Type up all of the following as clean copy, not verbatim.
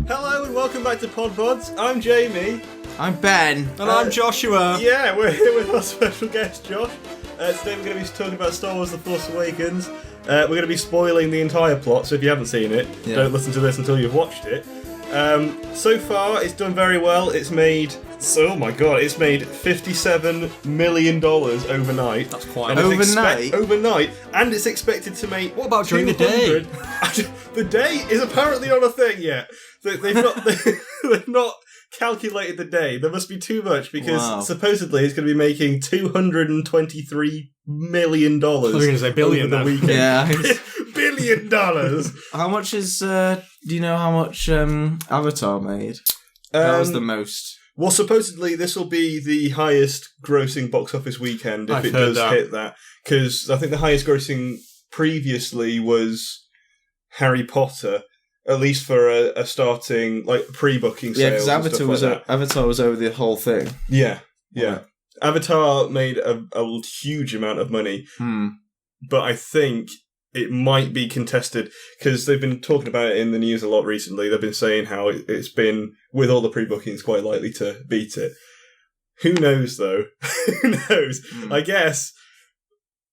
Hello and welcome back to PodBods. I'm Jamie. I'm Ben. And I'm Joshua. Yeah, we're here with our special guest, Josh. Today we're going to be talking about Star Wars The Force Awakens. We're going to be spoiling the entire plot, so if you haven't seen it, don't listen to this until you've watched it. So far, it's done very well. It's made $57 million overnight. That's quite overnight, and it's expected to make. What about during the day? The day is apparently not a thing yet. They've not calculated the day. There must be too much because supposedly it's going to be making $223 million. I was going to say billion over the weekend. Yeah. $1 billion. How much is, do you know how much Avatar made? That was the most. Well, supposedly this will be the highest grossing box office weekend if it does hit that. Because I think the highest grossing previously was Harry Potter. At least for a starting, like, pre-booking sales. Yeah, because Avatar was over the whole thing. Yeah. Avatar made a huge amount of money, but I think it might be contested, because they've been talking about it in the news a lot recently. They've been saying how it's been, with all the pre-bookings, quite likely to beat it. Who knows, though? Who knows? I guess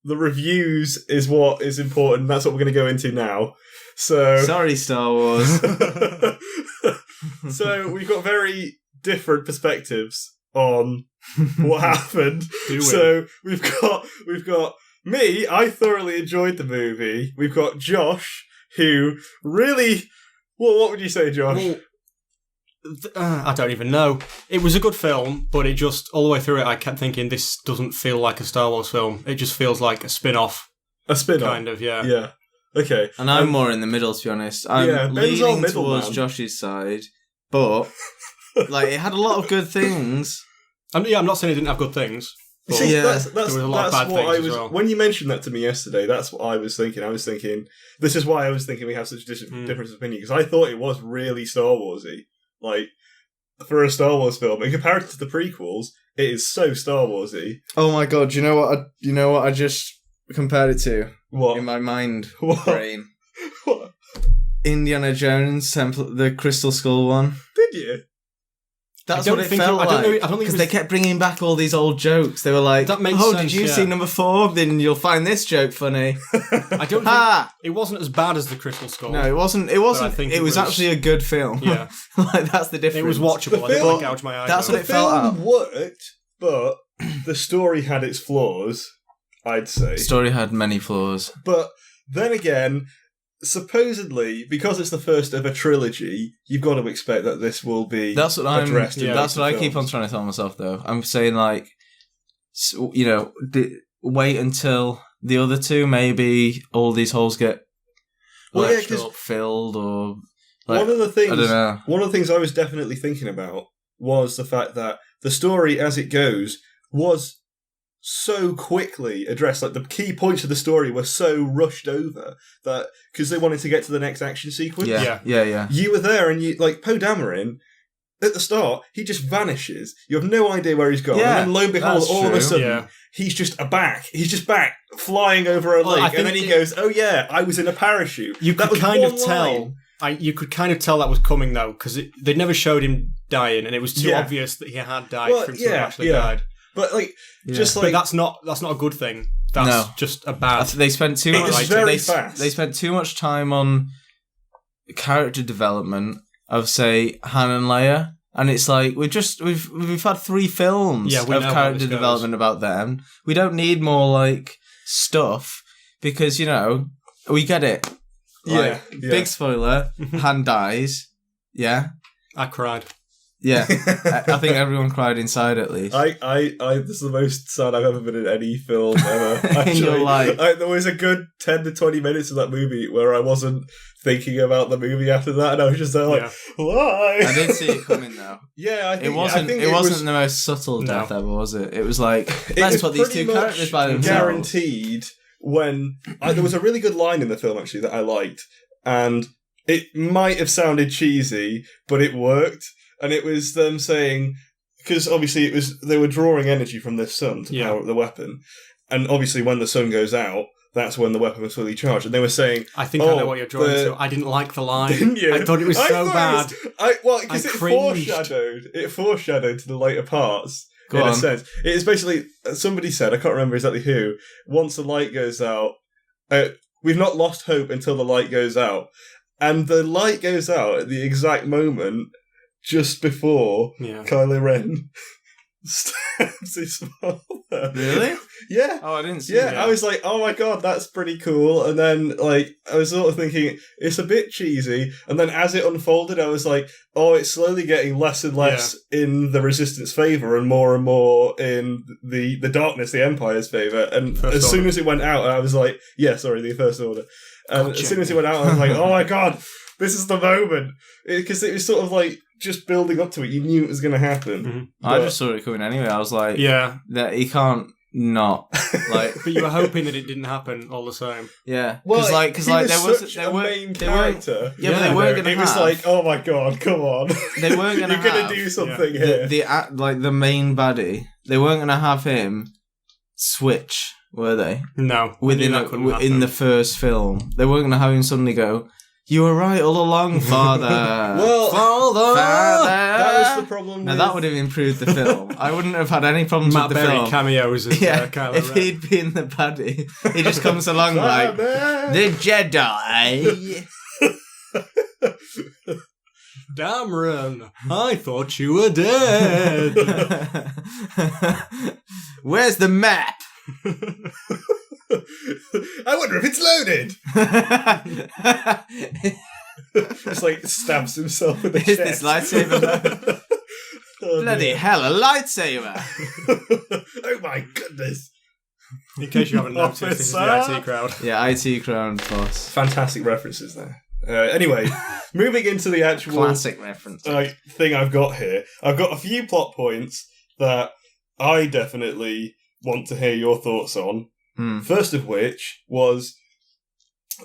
the reviews is what is important. That's what we're going to go into now. So sorry, Star Wars. So we've got very different perspectives on what happened. So we've got me. I thoroughly enjoyed the movie. We've got Josh, who really. What would you say, Josh? Well, I don't even know. It was a good film, but it just all the way through it, I kept thinking this doesn't feel like a Star Wars film. It just feels like a spin-off. A spin-off, kind of. Yeah. Yeah. Okay. And I'm more in the middle, to be honest. I'm leaning towards Josh's side, but like it had a lot of good things. I'm not saying it didn't have good things. See, that's there was a lot of bad things as well. When you mentioned that to me yesterday, that's what I was thinking. I was thinking, this is why I was thinking we have such difference of opinion, because I thought it was really Star Warsy. Like, for a Star Wars film, in comparison to the prequels, it is so Star Warsy. Oh my god! You know what I just compared it to? What? In my mind brain. What? Indiana Jones Temple, the Crystal Skull one. Did you? That's what it felt like. Because they kept bringing back all these old jokes. They were like, that makes sense, did you see number 4? Then you'll find this joke funny. I don't think it wasn't as bad as the Crystal Skull. No, it wasn't. It wasn't. It was actually a good film. Yeah. Like, that's the difference. It was watchable. I didn't gouge my eyes. That's what it felt like. The film worked, but the story had its flaws, I'd say. The story had many flaws. But then again, supposedly, because it's the first of a trilogy, you've got to expect that this will be addressed. That's what I keep on trying to tell myself, though. I'm saying, like, wait until the other two, maybe all these holes get filled, or like, one of the things. I don't know. One of the things I was definitely thinking about was the fact that the story, as it goes, was so quickly addressed. Like, the key points of the story were so rushed over that because they wanted to get to the next action sequence. Yeah. You were there, and you, like, Poe Dameron at the start, he just vanishes. You have no idea where he's gone. Yeah, and then lo and behold, all of a sudden, he's just back. He's just back, flying over a lake, and then he goes, "Oh yeah, I was in a parachute." You could kind of tell. You could kind of tell that was coming though, because they never showed him dying, and it was too obvious that he had died for him to have actually died. But but that's not a good thing. That's just a bad. They spent too much. Fast. They spent too much time on character development of, say, Han and Leia, and it's like we've had 3 films of character development about them. We don't need more like stuff because we get it. Like, big spoiler: Han dies. Yeah, I cried. Yeah, I think everyone cried inside at least. This is the most sad I've ever been in any film ever. Actually, in your life. There was a good 10 to 20 minutes of that movie where I wasn't thinking about the movie after that, and I was just there like, why? I did see it coming though. Yeah, I think it wasn't the most subtle death ever, was it? It was like, let's put these 2 characters by themselves. Guaranteed. When there was a really good line in the film actually that I liked, and it might have sounded cheesy, but it worked. And it was them saying, because obviously they were drawing energy from the sun to power up the weapon. And obviously when the sun goes out, that's when the weapon was fully charged. And they were saying, I think I know what you're drawing to. I didn't like the line. Didn't you? I thought it was so bad. Because it foreshadowed to the later parts. Go on. A sense. It's basically, somebody said, I can't remember exactly who, once the light goes out, we've not lost hope until the light goes out. And the light goes out at the exact moment just before Kylo Ren stabs his father. Really? Yeah. Oh, I didn't see that. that. I was like, oh my god, that's pretty cool. And then, like, I was sort of thinking, it's a bit cheesy. And then as it unfolded, I was like, oh, it's slowly getting less and less in the Resistance favour and more in the darkness, the Empire's favour. And soon as it went out, I was like, the First Order. And as soon as it went out, I was like, oh my god, this is the moment. Because it was sort of like, just building up to it, you knew it was going to happen. Mm-hmm. I just saw it coming anyway. I was like, that he can't not like. But you were hoping that it didn't happen all the same. Yeah, well, because there were main character. But they weren't going to. It was like, oh my god, come on! They weren't going to. You're going to do something here. The main baddie. They weren't going to have him switch, were they? No, in the first film, they weren't going to have him suddenly go, "You were right all along, Father." Father. That was the problem. Now that would have improved the film. I wouldn't have had any problems with the film. Cameos as Kylo if Ren. he'd been the baddie, he just comes along like the Jedi. Damn, Ren, I thought you were dead. Where's the map? I wonder if it's loaded. Just like stabs himself in the chest. Is this lightsaber loaded? Bloody hell, a lightsaber! Oh my goodness. In case you haven't noticed, this is the IT crowd. Yeah, IT crowd boss. Fantastic references there. Anyway, moving into the actual classic reference thing I've got here. I've got a few plot points that I definitely want to hear your thoughts on. First of which was,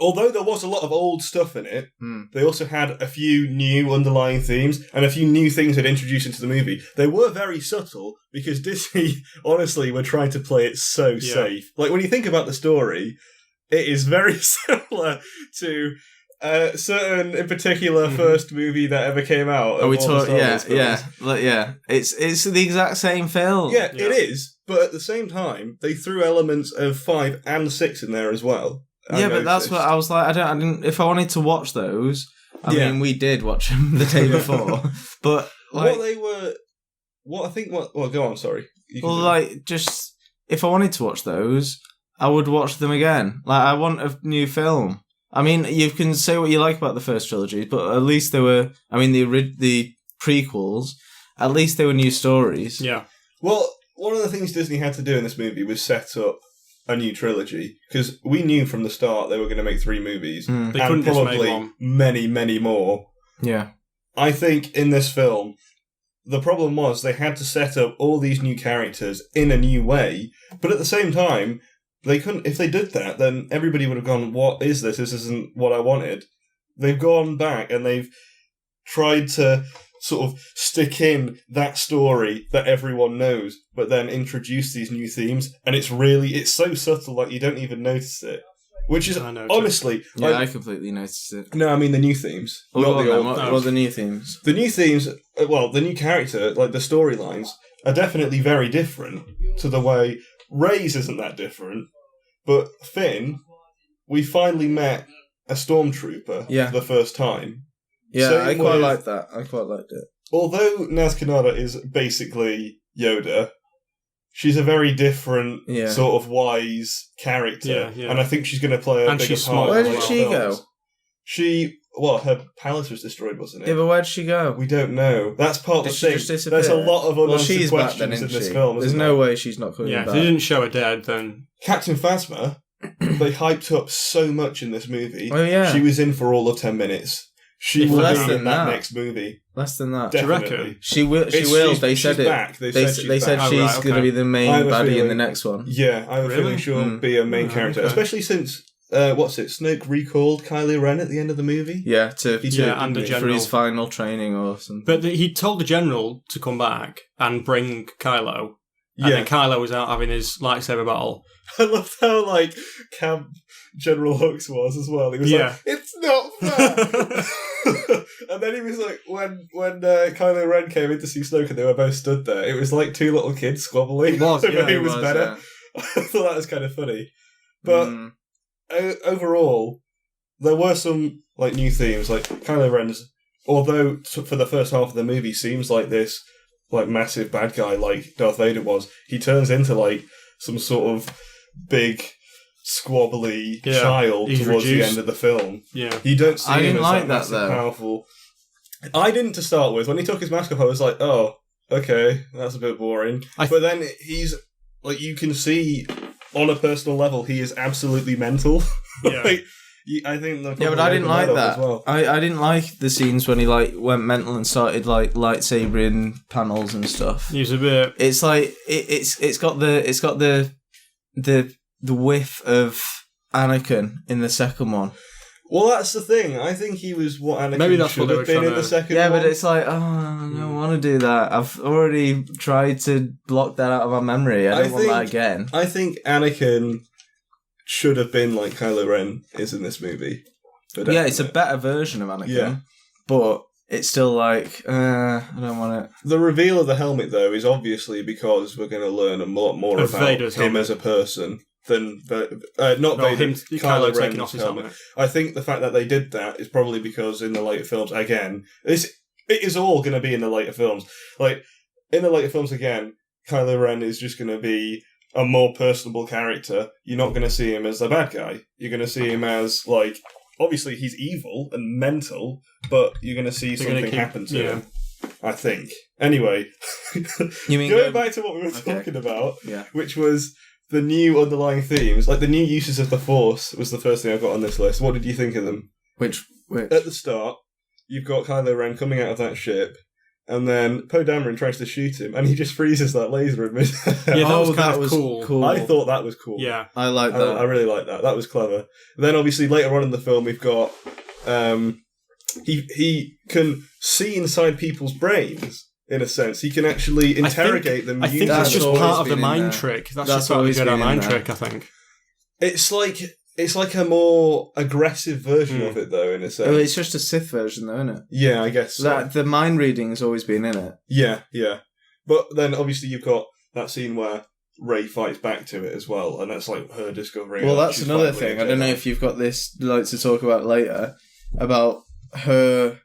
although there was a lot of old stuff in it, they also had a few new underlying themes and a few new things they'd introduced into the movie. They were very subtle because Disney, honestly, were trying to play it so safe. Like, when you think about the story, it is very similar to certain, in particular, first movie that ever came out. Oh, we talk, yeah. It's the exact same film. Yeah, it is. But at the same time, they threw elements of 5 and 6 in there as well. But that's what I was like. I didn't. If I wanted to watch those, I mean, we did watch them the day before. But like, go on. Sorry. Just if I wanted to watch those, I would watch them again. Like, I want a new film. I mean, you can say what you like about the first trilogy, but at least they were. I mean, the prequels. At least they were new stories. Yeah. Well, one of the things Disney had to do in this movie was set up a new trilogy, because we knew from the start they were going to make 3 movies, They couldn't probably just make one. many, many more. Yeah. I think in this film, the problem was they had to set up all these new characters in a new way, but at the same time, they couldn't. If they did that, then everybody would have gone, what is this? This isn't what I wanted. They've gone back and they've tried to sort of stick in that story that everyone knows, but then introduce these new themes, and it's so subtle, like you don't even notice it. Which is, honestly... Yeah, I completely noticed it. No, I mean the new themes. Not the old. What are the new themes? The new themes, the new character, like the storylines, are definitely very different to the way... Rey's isn't that different, but Finn, we finally met a stormtrooper for the first time. Yeah, I quite like that. I quite liked it. Although Naz Kanata is basically Yoda, she's a very different sort of wise character, and I think she's going to play a bigger part. Where did she go? Her palace was destroyed, wasn't it? Yeah, but where'd she go? We don't know. That's part of the thing. There's a lot of unanswered questions in this film. There's no way she's not coming back. If they didn't show her dead, then Captain Phasma, they hyped up so much in this movie. Oh yeah, she was in for all of 10 minutes. She will be in that next movie. Less than that. Definitely. She will. They said it. Back. They said she's going to be the main baddie in the next one. Yeah, I have a feeling she'll be a main character, especially since Snoke recalled Kylo Ren at the end of the movie. Yeah, and the general for his final training or something. But he told the general to come back and bring Kylo. And then Kylo was out having his lightsaber battle. I loved how General Hux was as well. He was like, it's not fair. And then he was like, when Kylo Ren came in to see Snoke and they were both stood there, it was like two little kids squabbling. It was, yeah, it was better. Yeah. I thought that was kind of funny. But overall, there were some like new themes. Like Kylo Ren's, although for the first half of the movie seems like this like massive bad guy like Darth Vader was, he turns into like some sort of big squabbly child towards the end of the film. Yeah, you don't see him as like that powerful. I didn't to start with. When he took his mask off, I was like, oh, okay, that's a bit boring. But then he's like, you can see on a personal level, he is absolutely mental. Yeah. Like, I think. Yeah, but I didn't like that. Well. I didn't like the scenes when he like went mental and started like lightsabering panels and stuff. He was a bit. It's like it's got the whiff of Anakin in the second one. Well, that's the thing. I think he was what Anakin should have been in the second one. Yeah, but it's like, I don't want to do that. I've already tried to block that out of my memory. I don't want that again. I think Anakin should have been like Kylo Ren is in this movie. Yeah, it's a better version of Anakin. Yeah. But it's still like, I don't want it. The reveal of the helmet, though, is obviously because we're going to learn a lot more about Vader's him as a person than not Vader, Kylo Ren taking off his helmet. I think the fact that they did that is probably because in the later films, again, it is all going to be in the later films. Like, in the later films, again, Kylo Ren is just going to be a more personable character. You're not going to see him as the bad guy. You're going to see him as, like, obviously he's evil and mental, but you're going to see something happen to him, I think. Anyway, going back to what we were talking about, which was the new underlying themes, like the new uses of the Force was the first thing I got on this list. What did you think of them? Which? At the start, you've got Kylo Ren coming out of that ship, and then Poe Dameron tries to shoot him, and he just freezes that laser in mid-air. Yeah, that was kind of cool. I thought that was cool. Yeah. I like that. I really like that. That was clever. Then, obviously, later on in the film, we've got... he can see inside people's brains, in a sense. He can actually interrogate them. I think that's just part of the mind trick. That's part of the mind trick, I think. It's like a more aggressive version of it, though, in a sense. Well, it's just a Sith version, though, isn't it? Yeah, I guess so. The mind reading has always been in it. Yeah. But then, obviously, you've got that scene where Rey fights back to it as well, and that's like her discovering. Well, that's another thing. I don't know if you've got this like to talk about later, about her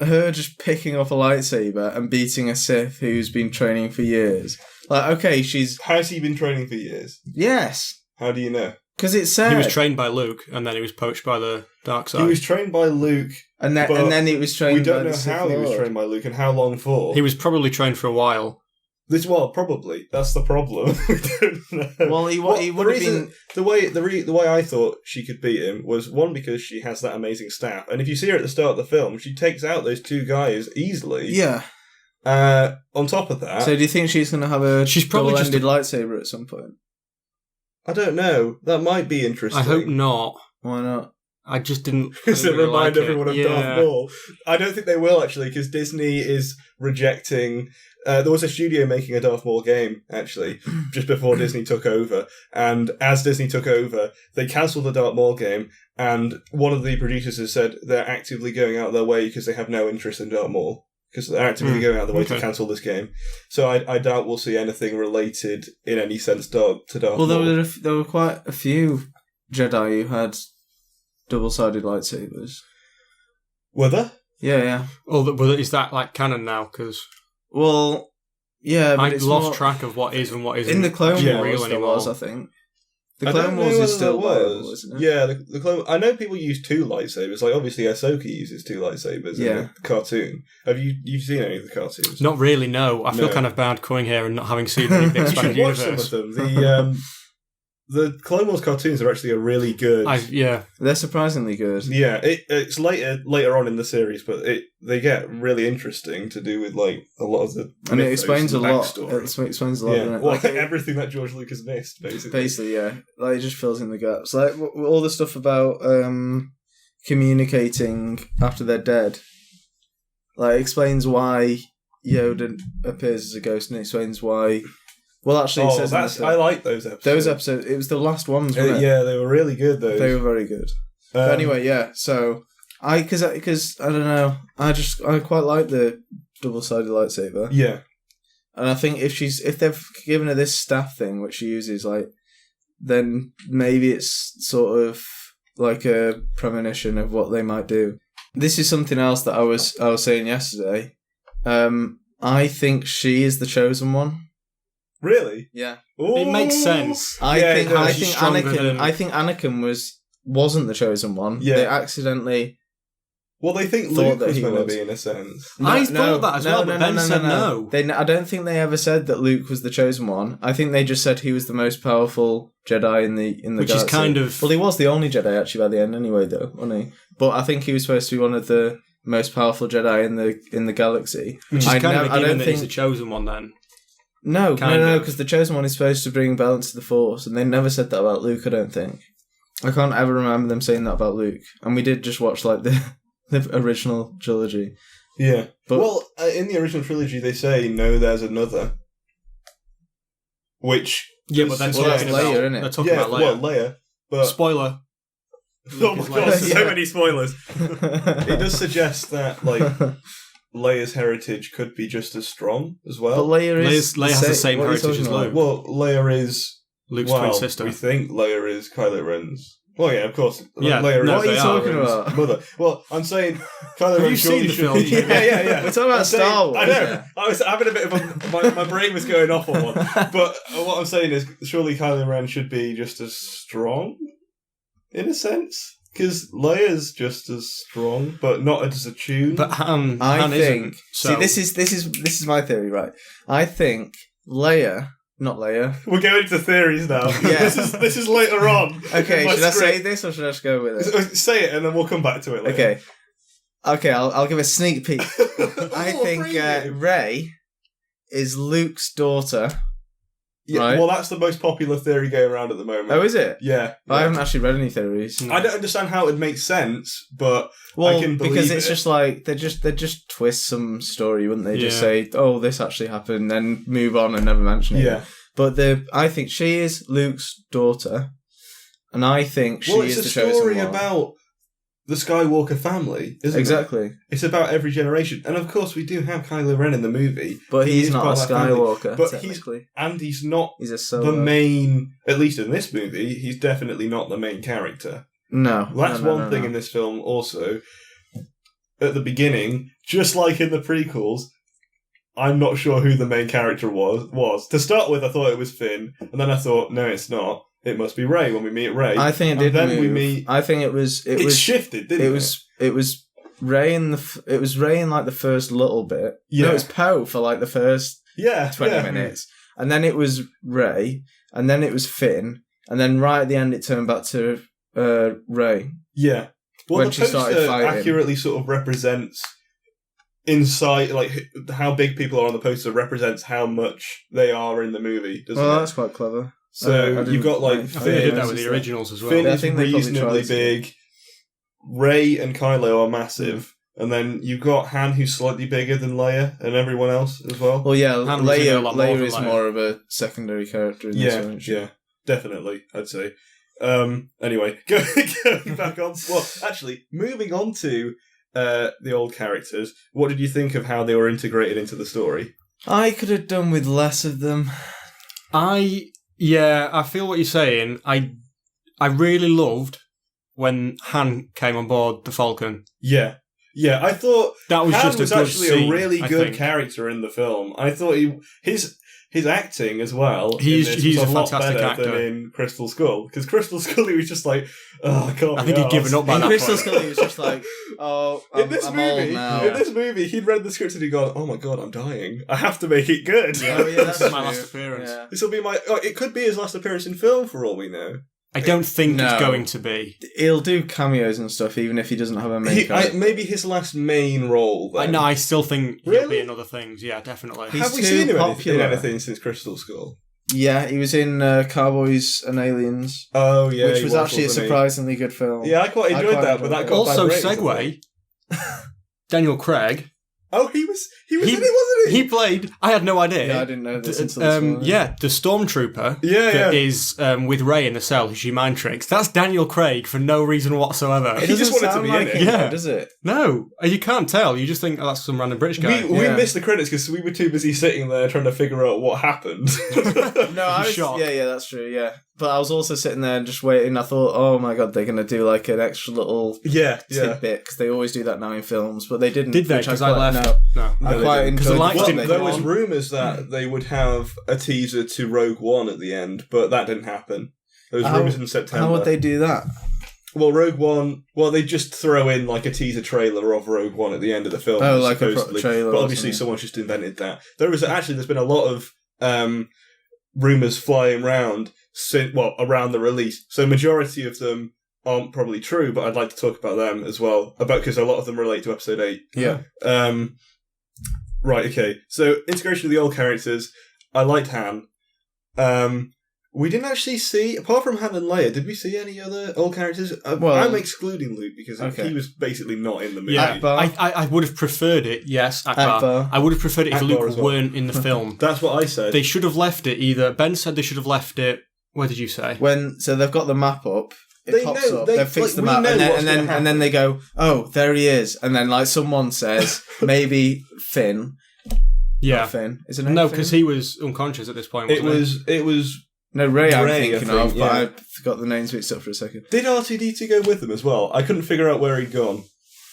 just picking up a lightsaber and beating a Sith who's been training for years. Like, okay, Has he been training for years? Yes. How do you know? Because it said... He was trained by Luke, and then he was poached by the dark side. He was trained by Luke, and then he was trained by the Sith We don't know how he was trained by Luke and how long for. He was probably trained for a while. Probably. That's the problem. We don't know. Well, he would have been... The way I thought she could beat him was, one, because she has that amazing staff, and if you see her at the start of the film, she takes out those two guys easily. Yeah. On top of that... So do you think she's going to have a double-ended lightsaber at some point? I don't know. That might be interesting. I hope not. Why not? I just didn't... Does it remind everyone of Darth Maul? I don't think they will, actually, because Disney is rejecting... there was a studio making a Darth Maul game, actually, just before Disney took over. And as Disney took over, they cancelled the Darth Maul game, and one of the producers has said they're actively going out of their way because they have no interest in Darth Maul. Because they're actively going out of the way to cancel this game. So I doubt we'll see anything related in any sense to Darth Maul. Well, there were quite a few Jedi who had double-sided lightsabers. Were there? Yeah. Well, is that like canon now? Because... Well, yeah, but I lost track of what is and what isn't. In the Clone Wars, there was, I think. The Clone Wars is still viable, isn't it? Yeah, the Clone... I know people use two lightsabers. Like, obviously, Ahsoka uses two lightsabers in the cartoon. Have you seen any of the cartoons? Not really, no. I feel kind of bad coming here and not having seen any of the expanded universe. You should watch some of them. The Clone Wars cartoons are actually a really good... They're surprisingly good. Yeah, it's later on in the series, but they get really interesting to do with like a lot of the... And it explains a lot. It explains a lot. Yeah, like everything that George Lucas missed, basically. Basically, yeah. Like, it just fills in the gaps. Like, all the stuff about communicating after they're dead. Like, it explains why Yoda appears as a ghost, and it explains why... Well, actually, it says I like those episodes. Those episodes, it was the last ones, wasn't it? Yeah, they were really good, those. They were very good. But anyway, yeah, so, because I don't know, I quite like the double-sided lightsaber. Yeah. And I think if they've given her this staff thing, which she uses, like, then maybe it's sort of like a premonition of what they might do. This is something else that I was saying yesterday. I think she is the chosen one. Really? Yeah. Ooh. It makes sense. I think Anakin wasn't the chosen one. Yeah. They accidentally. Well, they think Luke was going to be, in a sense. I thought that as well, but Ben said no. I don't think they ever said that Luke was the chosen one. I think they just said he was the most powerful Jedi in the Which galaxy. Is kind of... Well, he was the only Jedi, actually, by the end anyway, though, wasn't he? But I think he was supposed to be one of the most powerful Jedi in the galaxy. Which is kind of a given that he's the chosen one, then. No, because the chosen one is supposed to bring balance to the Force, and they never said that about Luke, I don't think. I can't ever remember them saying that about Luke. And we did just watch, like, the original trilogy. Yeah. But, in the original trilogy, they say, no, there's another. Which... Yeah, but that's Leia, isn't it? They're talking about Leia. Well, Leia. But... Spoiler. Oh my god, so many spoilers. It does suggest that, like, Leia's heritage could be just as strong as well. But Leia has the same heritage as Luke. Well, Leia is... Luke's twin sister. We think Leia is Kylo Ren's... Well, yeah, of course. Yeah, Leia what are you talking about? Mother. Well, I'm saying Kylo Ren. Have you seen the film? Yeah. We're talking about Star Wars. I know. Yeah. I was having a bit of my brain was going off on one. But what I'm saying is, surely Kylo Ren should be just as strong, in a sense. Because Leia's just as strong, but not as attuned. But Han think. Isn't, so. See, this is my theory, right? I think Leia. Not Leia. We're going into theories now. Yeah. This is later on. Okay, should I say this or should I just go with it? Say it and then we'll come back to it later. Okay, I'll give a sneak peek. I think Rey is Luke's daughter. Yeah, right? Well, that's the most popular theory going around at the moment. Oh, is it? Yeah. I haven't actually read any theories. I don't understand how it would make sense, but I can believe because it's just like they just twist some story, wouldn't they? Just say, "Oh, this actually happened," then move on and never mention it. Yeah. But I think she is Luke's daughter, and I think she is the chosen one. It's a story about the Skywalker family, isn't it? Exactly. It's about every generation, and of course we do have Kylo Ren in the movie, but he's not a Skywalker. But he's not he's the main. At least in this movie, he's definitely not the main character. No, that's one thing in this film. Also, at the beginning, just like in the prequels, I'm not sure who the main character was. To start with, I thought it was Finn, and then I thought, no, it's not. It must be Rey when we meet Rey. I think it did then move. We meet. I think it was shifted, didn't it? It was Rey in like the first little bit. Yeah. No, it was Poe for like the first 20 minutes. And then it was Rey, and then it was Finn, and then right at the end it turned back to Rey. Yeah. Well, when the she started fighting. Accurately sort of represents inside, like how big people are on the poster represents how much they are in the movie, doesn't it? That's quite clever. So you've got like I think they did that with the originals as well. Finn is reasonably big. Rey and Kylo are massive. And then you've got Han, who's slightly bigger than Leia and everyone else as well. Well, yeah, Leia is more of a secondary character in this one. Yeah, definitely, I'd say. Anyway, going back on... Well, actually, moving on to the old characters, what did you think of how they were integrated into the story? I could have done with less of them. I feel what you're saying. I really loved when Han came on board the Falcon. Yeah. Yeah, I thought that was Han just was a good actually scene, a really good character in the film. I thought his acting as well. He's was a lot fantastic better actor than in Crystal Skull, because Crystal Skull he was just like, oh, I can't. I think he'd given up by that Crystal point. Skull he was just like, oh, I'm old now. In this movie, he'd read the script and he'd gone, oh my god, I'm dying. I have to make it good. Oh yeah, this is my last appearance. Yeah. This will be my. Oh, it could be his last appearance in film for all we know. I don't think it's going to be. He'll do cameos and stuff, even if he doesn't have a main character. Maybe his last main role. Then. I still think he'll be in other things. Yeah, definitely. Have we seen him in anything since Crystal Skull? Yeah, he was in Cowboys and Aliens. Oh yeah, which was actually a surprisingly good film. Yeah, I quite enjoyed that, but that got also bad ratings, segue. Daniel Craig Oh, he was in it, wasn't he? He played. I had no idea. Yeah, I didn't know this until this morning. The stormtrooper that is with Rey in the cell, who she mind tricks. That's Daniel Craig for no reason whatsoever. He just wanted to be in it. Yeah, does it? No, you can't tell. You just think that's some random British guy. We missed the credits because we were too busy sitting there trying to figure out what happened. No, I was shocked. Yeah, that's true. Yeah, but I was also sitting there and just waiting. I thought, oh my god, they're going to do like an extra little tidbit because they always do that now in films, but they didn't. Did they? Because I left. No, I quite enjoyed it. There was rumours that they would have a teaser to Rogue One at the end, but that didn't happen. There was rumours in September. How would they do that? Well, Rogue One. Well, they just throw in like a teaser trailer of Rogue One at the end of the film. Oh, like supposedly. A trailer. But obviously, someone's just invented that. There's been a lot of rumours flying around around the release. So, majority of them aren't probably true, but I'd like to talk about them as well, because a lot of them relate to Episode 8. Yeah. Right. Okay. So, integration of the old characters. I liked Han. We didn't actually see, apart from Han and Leia, did we see any other old characters? I'm excluding Luke because he was basically not in the movie. Yeah, I would have preferred it, yes, Akbar. I would have preferred it if Luke weren't in the film. That's what I said. They should have left it either. Ben said they should have left it, where did you say? So they've got the map up. It pops up. They've fixed the map, and then they go, "Oh, there he is!" And then like someone says, maybe Finn. Yeah, not Finn. Is it no? Because he was unconscious at this point. It was. No, Ray I'm thinking of, but I forgot the names mixed up for a second. Did R2-D2 go with them as well? I couldn't figure out where he'd gone.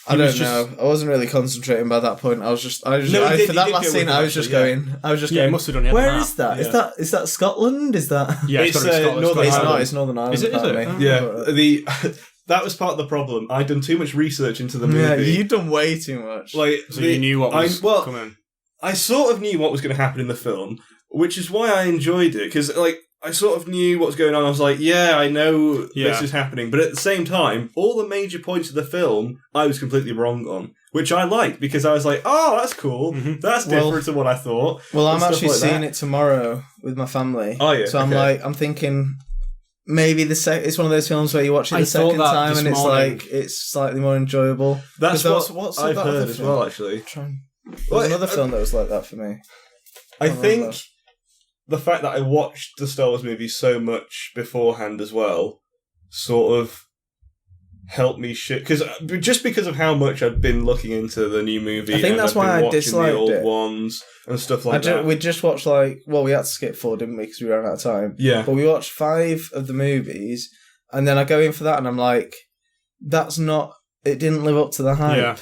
I don't know. I wasn't really concentrating by that point. For that last scene, I was just going. He must have done it. Where is that? Yeah. Is that Scotland? Is that? Yeah, it's Scotland. It's not. It's Northern Ireland. Is it? Yeah. That was part of the problem. I'd done too much research into the movie. Yeah, you'd done way too much. So you knew what was coming. I sort of knew what was going to happen in the film, which is why I enjoyed it, because I sort of knew what was going on. I was like, I know this is happening. But at the same time, all the major points of the film, I was completely wrong on, which I liked because I was like, oh, that's cool. Mm-hmm. That's different to what I thought. Well, I'm actually seeing it tomorrow with my family. Oh, yeah. So I'm thinking maybe it's one of those films where you watch it the second time and it's slightly more enjoyable. That's what I've heard as well, actually. There's another film that was like that for me. I think the fact that I watched the Star Wars movie so much beforehand as well sort of helped me because of how much I'd been looking into the new movie. I think that's why I disliked the old ones and stuff like that. We just watched we had to skip 4, didn't we? Because we ran out of time. Yeah. But we watched 5 of the movies, and then I go in for that, and I'm like, it didn't live up to the hype. Yeah.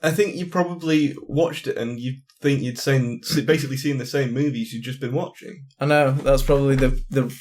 I think you probably watched it and you think you'd basically seen the same movies you'd just been watching. I know, that's probably the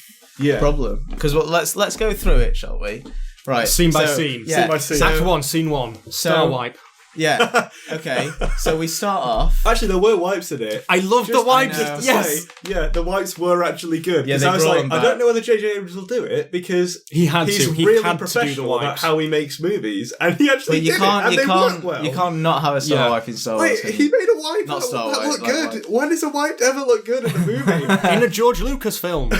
problem. Because let's go through it, shall we? Right, scene by scene. Yeah. Scene by scene. Act 1, scene 1. Star wipe. Yeah. Okay. So we start off. Actually, there were wipes in it. I love the wipes. Yes. Yeah, the wipes were actually good. Yeah, I was like, I don't know whether J.J. Abrams will do it because he's really professional about how he makes movies, and he actually did it, and they work well. You can't not have a Star wipe in Star Wars. Wait, he made a wipe not Star that Wars, looked good. When does a wipe ever look good in a movie? In a George Lucas film.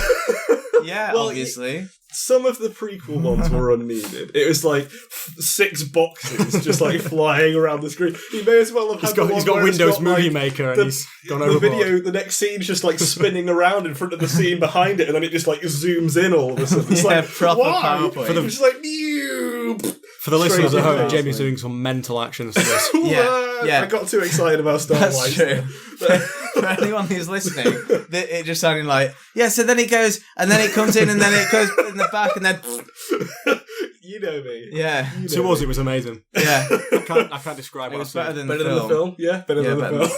Yeah, obviously. Some of the prequel ones were unneeded. It was like 6 boxes just like flying around the screen. He may as well have had He's got Windows Movie Maker and he's gone overboard. The next scene's just like spinning around in front of the scene behind it, and then it just like zooms in all of a sudden. It's like, proper why? PowerPoint. It's like, for the listeners at home, Jamie's doing some mental actions to this. Yeah. I got too excited about Star Wars. That's true. For anyone who's listeing, it just sounded like, so then it goes, and then it comes in, and then it goes in the back, and then... You know me. Yeah. To us, it was amazing. Yeah. I can't describe it. It was better than the film. Yeah, better than the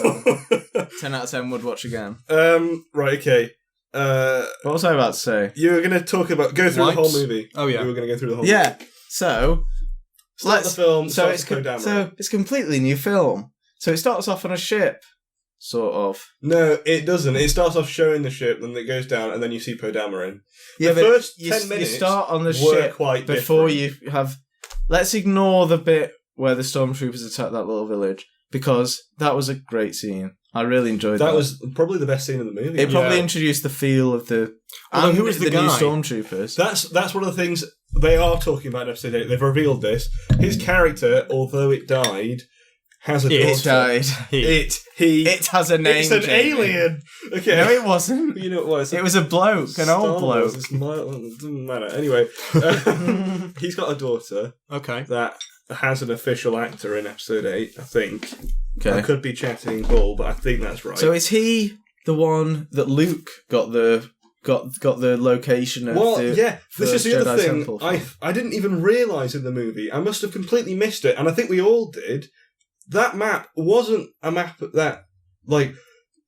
film. 10 out of 10 would watch again. Right, okay. What was I about to say? You were going to go through the whole movie. Oh, yeah. You were going to go through the whole movie. Yeah. So... the film. So it's a completely new film. So it starts off on a ship, sort of. No, it doesn't. It starts off showing the ship, then it goes down, and then you see Poe Dameron. Yeah, the first 10 minutes you start on the ship quite before different. You have. Let's ignore the bit where the stormtroopers attack that little village because that was a great scene. I really enjoyed that. That was probably the best scene in the movie. It probably introduced the feel of the. And who was the guy? New stormtroopers? That's one of the things they are talking about in episode 8. They've revealed this. His character, although it died, has a daughter. It died. It has a name. It's an Jamie. alien. Okay. No, it wasn't. You know what it was? It was a bloke, an old bloke. It doesn't matter. Anyway, he's got a daughter. Okay. That has an official actor in episode 8, I think. Okay. I could be chatting bull, but I think that's right. So is he the one that Luke got the location of? This is the Jedi other thing. Temple I didn't even realise in the movie. I must have completely missed it, and I think we all did. That map wasn't a map that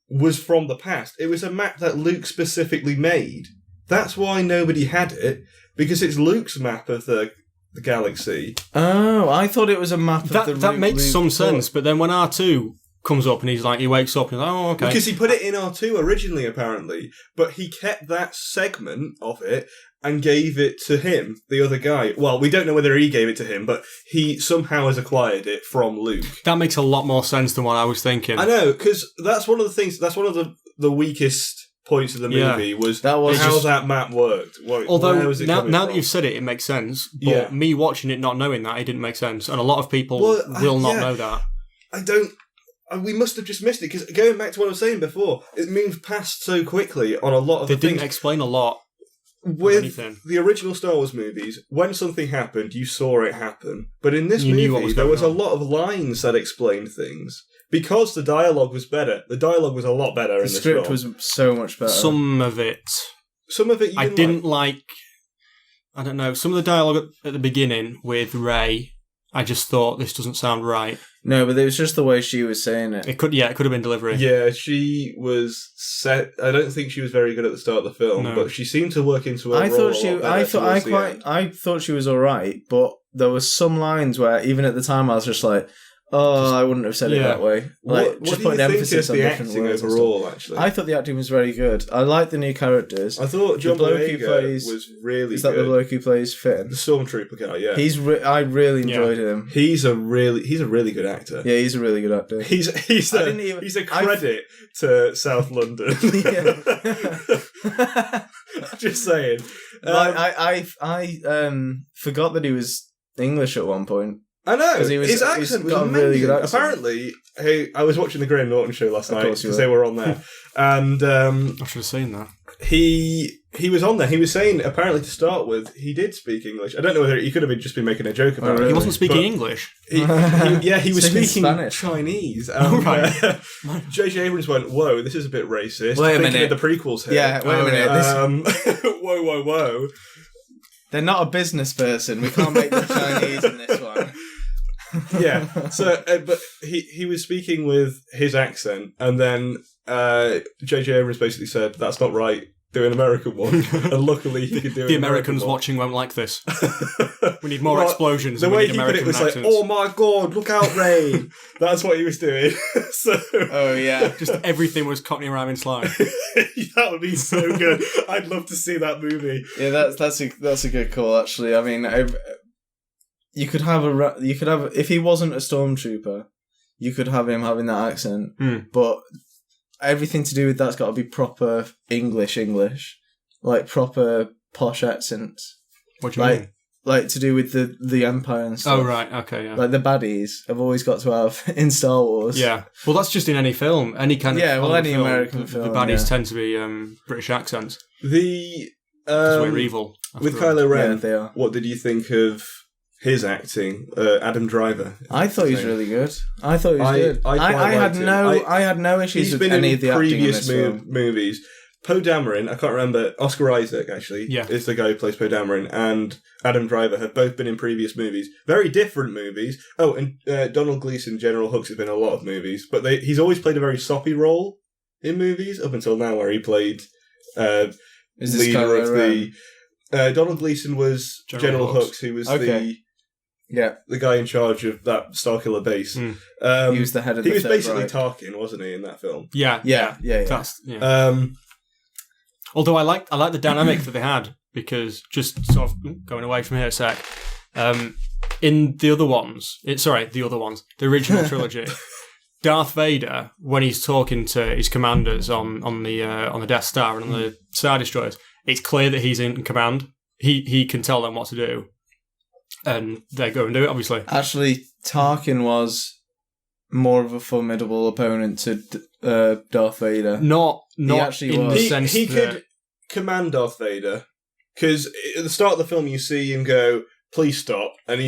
was from the past. It was a map that Luke specifically made. That's why nobody had it, because it's Luke's map of the galaxy. Oh, I thought it was a map of the route that makes Luke some took. sense, but then when R2 comes up and he wakes up and he's like, oh, okay. Because he put it in R2 originally, apparently, but he kept that segment of it and gave it to him, the other guy. Well, we don't know whether he gave it to him, but he somehow has acquired it from Luke. That makes a lot more sense than what I was thinking. I know, because that's one of the things, that's one of the weakest points of the movie was how that map worked. Although, now that you've said it makes sense, but me watching it not knowing that, it didn't make sense. And a lot of people will not know that. We must have just missed it, because going back to what I was saying before, it moved past so quickly on a lot of They the things. didn't explain a lot. With the original Star Wars movies, when something happened, you saw it happen. But in this movie, there was a lot of lines that explained things. Because the dialogue was better. The dialogue was a lot better in this film. The script was so much better. Some of it I didn't like. I don't know. Some of the dialogue at the beginning with Rey, I just thought, this doesn't sound right. No, but it was just the way she was saying it. It could have been delivery. Yeah, she was set. I don't think she was very good at the start of the film, but she seemed to work into her role. I thought she was all right, but there were some lines where even at the time I was just like, I wouldn't have said it that way. What do you think of the acting overall? Actually, I thought the acting was very good. I liked the new characters. I thought John Boyega was really good. Is that the bloke who plays Finn? The Stormtrooper guy, yeah. I really enjoyed him. He's a really good actor. Yeah, he's a really good actor. He's a credit to South London. Just saying. I forgot that he was English at one point. I know, his accent was amazing. Really good accent. Apparently, I was watching the Graham Norton show last night because they were on there, and I should have seen that. He was on there. He was saying apparently to start with he did speak English. I don't know whether he could have just been making a joke about it. He wasn't speaking English. He was speaking Spanish. Chinese. Right. J.J. Abrams went, "Whoa, this is a bit racist." Wait a minute. Of the prequels here. Yeah, wait a minute. Whoa. They're not a business person. We can't make them Chinese in this one. Yeah. So, but he was speaking with his accent, and then J.J. Abrams basically said, "That's not right. Do an American one." And luckily, he could do. The Americans watching won't like this. We need more explosions. The way he put it was accents. like, "Oh my god, look out, Ray!" That's what he was doing. So, just everything was Cockney rhyming slang. That would be so good. I'd love to see that movie. Yeah, that's a good call. Actually, I mean, you could have if he wasn't a stormtrooper, you could have him having that accent, but everything to do with that's got to be proper English, like proper posh accents. What do you mean? Like to do with the Empire and stuff. Oh right, okay, yeah. Like the baddies have always got to have in Star Wars. Yeah, well that's just in any film, any kind of any film, American film. The baddies tend to be British accents. Because we're evil. With Kylo Ren, they are. What did you think of his acting? Adam Driver. I thought he was really good. I thought he was good. I had no issues with any of the acting in this film. Movies. Poe Dameron, I can't remember, Oscar Isaac actually, is the guy who plays Poe Dameron, and Adam Driver have both been in previous movies. Very different movies. Oh, and Donald Gleason, General Hux, has been in a lot of movies, but he's always played a very soppy role in movies, up until now, where he played leader of the... Donald Gleason was General Hux, who was the guy in charge of that Starkiller base. He was the head of the He was basically Tarkin, wasn't he, in that film? Yeah. Although I like the dynamic that they had, because just sort of going away from here a sec, in the original trilogy, Darth Vader, when he's talking to his commanders on the Death Star and on the Star Destroyers, it's clear that he's in command. He can tell them what to do, and they go and do it. Obviously, actually, Tarkin was more of a formidable opponent to Darth Vader. Not actually in was. the sense he that... could command Darth Vader, because at the start of the film you see him go, "Please stop," and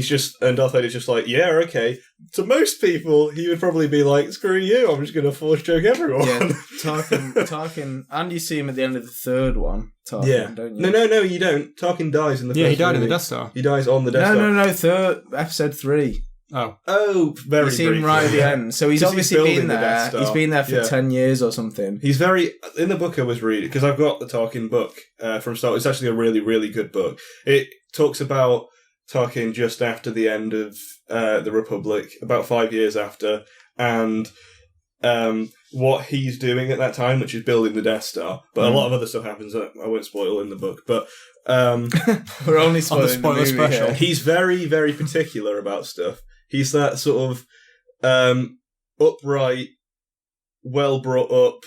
Darth Vader's just like, "Yeah, okay." To most people, he would probably be like, "Screw you! I'm just going to force choke everyone." Yeah, Tarkin, and you see him at the end of the third one. Tarkin, don't you? No, you don't. Tarkin dies in the first he died movie. in the Death Star. He dies on the Death Star. No, third, episode 3. Oh, very You see him briefly. right at the end. So he's obviously been the Death there. Star. He's been there for 10 years or something. He's very... In the book I was reading, because I've got the Tarkin book from Star Wars. It's actually a really, really good book. It talks about Tarkin just after the end of the Republic, about 5 years after, and what he's doing at that time, which is building the Death Star. But a lot of other stuff happens that I won't spoil in the book. But we're only spoiling the spoiler movie special. here. He's very, very particular about stuff. He's that sort of upright, well brought up,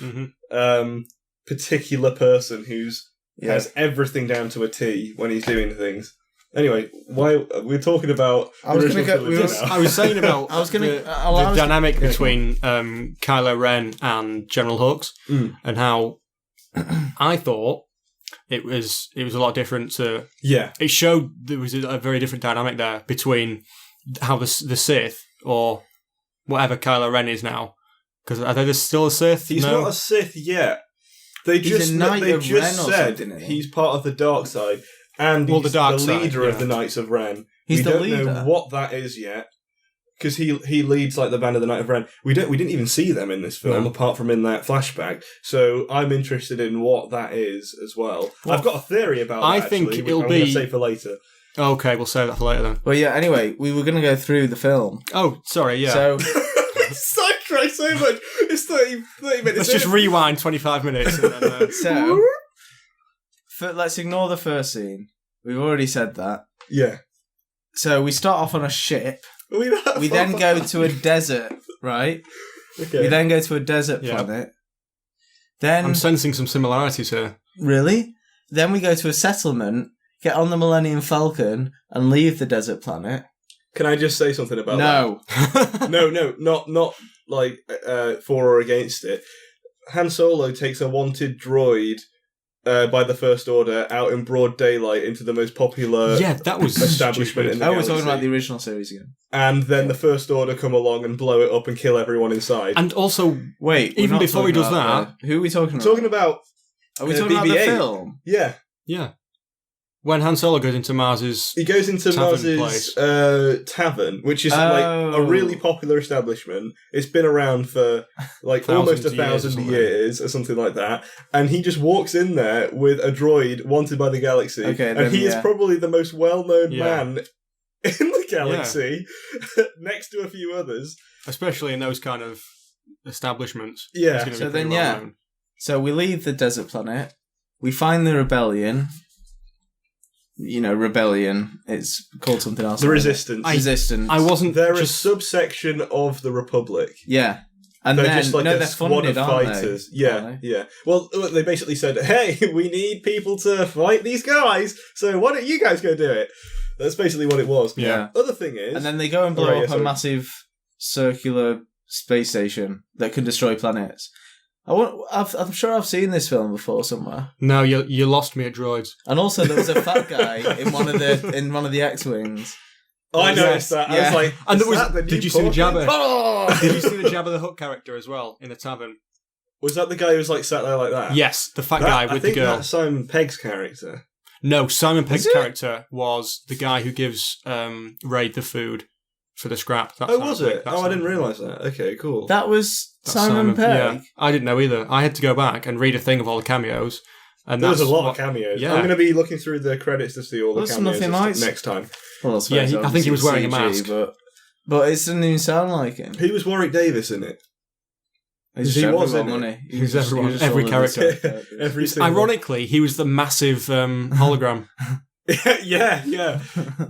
particular person who's has everything down to a T when he's doing things. Anyway, why we're talking about? I was going to go. I was saying about the dynamic between Kylo Ren and General Hux, and how I thought it was a lot different to. Yeah, it showed there was a very different dynamic there between how the Sith or whatever Kylo Ren is now. Because are they still a Sith? He's not a Sith yet. They just said he's part of the dark side. And he's the leader of the Knights of Ren. We don't know what that is yet, because he leads like the band of the Knight of Ren. We didn't even see them in this film, apart from in that flashback. So I'm interested in what that is as well. I've got a theory about that. I think it'll be. I'm going to say for later. Okay, we'll save that for later then. Well, yeah. Anyway, we were going to go through the film. Oh, sorry. Yeah. So. Sidetrack so much. It's 30 minutes. Let's just rewind 25 minutes. And then, let's ignore the first scene. We've already said that. Yeah. So we start off on a ship. We then go to a desert, right? Okay. We then go to a desert planet. Then I'm sensing some similarities here. Really? Then we go to a settlement, get on the Millennium Falcon, and leave the desert planet. Can I just say something about that? No, not like for or against it. Han Solo takes a wanted droid by the First Order out in broad daylight into the most popular that was establishment in the galaxy. We're talking about the original series again. And then the First Order come along and blow it up and kill everyone inside. And also, wait, even before he does that... Who are we talking about? Talking about... Are we talking about the film? Yeah. Yeah. When Han Solo goes into Mars's He goes into Mars's tavern, which is like a really popular establishment. It's been around for like almost 1,000 years or something like that. And he just walks in there with a droid wanted by the galaxy. And he is probably the most well-known man in the galaxy, next to a few others. Especially in those kind of establishments. Yeah. So then, so we leave the desert planet. We find the rebellion. Rebellion. It's called something else. The Resistance. Resistance. I wasn't. They're a subsection of the Republic. Yeah. And they're then, just like a squad of fighters. Yeah. Well, they basically said, hey, we need people to fight these guys, so why don't you guys go do it? That's basically what it was. Yeah. Other thing is... And then they go and blow up a massive circular space station that can destroy planets. I'm sure I've seen this film before somewhere. No, you lost me at droids. And also there was a fat guy in one of the X-wings. Oh, I noticed that. I was like, and did you see the Jabba? Oh! Did you see the Jabba the Hutt character as well in the tavern? Was that the guy who was like sat there like that? Yes, the fat guy with the girl. That's Simon Pegg's character. No, Simon Pegg's character was the guy who gives Rey the food for the scrap. Was it? I didn't realise that. Okay, cool. That was Simon Pegg? Yeah, I didn't know either. I had to go back and read a thing of all the cameos. And there was a lot of cameos. Yeah. I'm going to be looking through the credits to see all the cameos next time. Well, I think he was wearing a mask. But it doesn't even sound like him. Who was Warwick Davis in it? He was in money. He was everyone, every character. Every single. Ironically, he was the massive hologram. Yeah.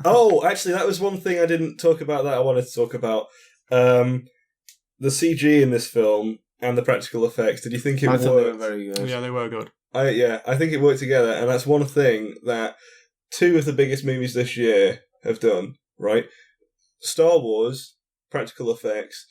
Oh, actually, that was one thing I didn't talk about that I wanted to talk about. The CG in this film and the practical effects. Did you think it worked? I thought they were very good. Yeah, they were good. I think it worked together, and that's one thing that two of the biggest movies this year have done, right? Star Wars, practical effects.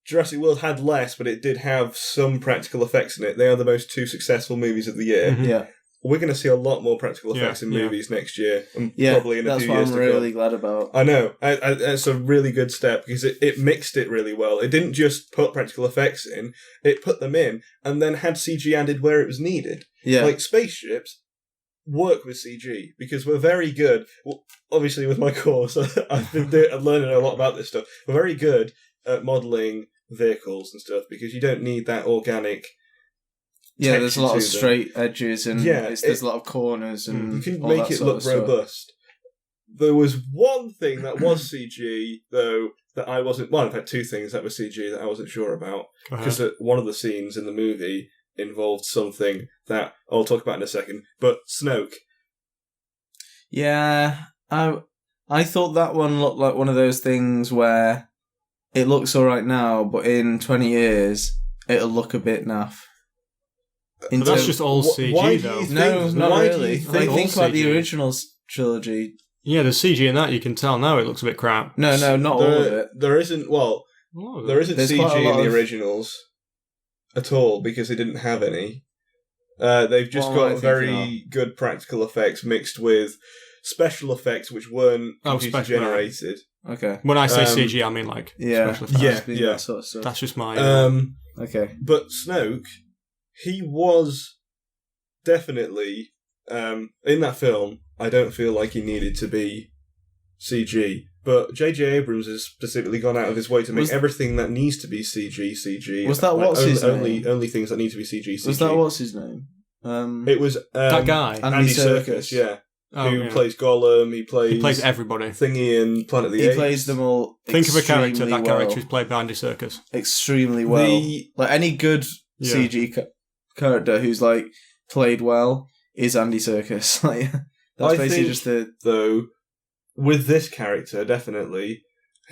Jurassic World had less, but it did have some practical effects in it. They are the most two successful movies of the year. Mm-hmm. Yeah. We're going to see a lot more practical effects in movies next year, and probably in a few years to come. That's what I'm really glad about. I know. It's a really good step because it mixed it really well. It didn't just put practical effects in, it put them in and then had CG added where it was needed. Yeah. Like spaceships work with CG because we're very good. Well, obviously, with my course, I've been learning a lot about this stuff. We're very good at modelling vehicles and stuff because you don't need that organic. Yeah, there's a lot of straight edges and there's a lot of corners and you can make it look robust. There was one thing that was CG though that I wasn't. Well, in fact, two things that were CG that I wasn't sure about because one of the scenes in the movie involved something that I'll talk about in a second. But Snoke. Yeah, I thought that one looked like one of those things where it looks all right now, but in 20 years it'll look a bit naff. But that's just all CG, though. No, not really. Think about the original trilogy. Yeah, the CG in that, you can tell now it looks a bit crap. No, not all of it. There isn't CG in the originals at all because they didn't have any. They've just got very good practical effects mixed with special effects which weren't computer generated. Okay. When I say CG, I mean like special effects. Yeah. That sort of stuff. That's just my... okay. But Snoke... He was definitely, in that film, I don't feel like he needed to be CG. But J.J. Abrams has specifically gone out of his way to make everything that needs to be CG. Was that what's his name? Only things that need to be CG. Was that what's his name? It was... that guy? Andy Serkis, yeah. Who plays Gollum, he plays everybody. Thingy in Planet of the Apes. He plays them all. Think of a character, that character is played by Andy Serkis. Extremely well. Like any good CG character who's like played well is Andy Serkis. Like that's basically just the though with this character definitely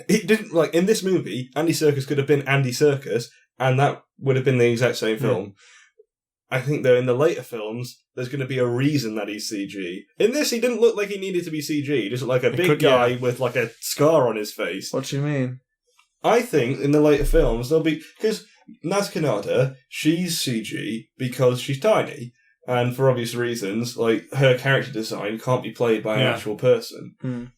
it didn't like in this movie Andy Serkis could have been Andy Serkis and that would have been the exact same film. I think though in the later films there's going to be a reason that he's CG. In this he didn't look like he needed to be CG. He just looked like a big guy with like a scar on his face. What do you mean? I think in the later films there'll be because Naz Kanata, she's CG because she's tiny, and for obvious reasons, like her character design can't be played by an actual person. Do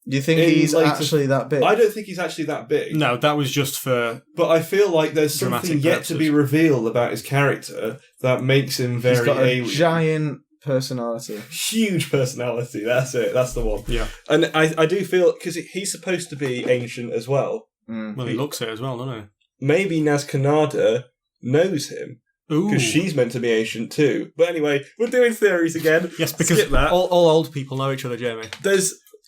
you think he's actually that big? I don't think he's actually that big. No, that was just for. But I feel like there's something yet to be revealed about his character that makes him very He's got alien. A giant personality, huge personality. That's it. That's the one. Yeah, and I do feel because he's supposed to be ancient as well. Well, he looks it as well, doesn't he? Maybe Naz Kanata knows him because she's meant to be ancient too. But anyway, we're doing theories again. Yes, because all old people know each other, Jamie.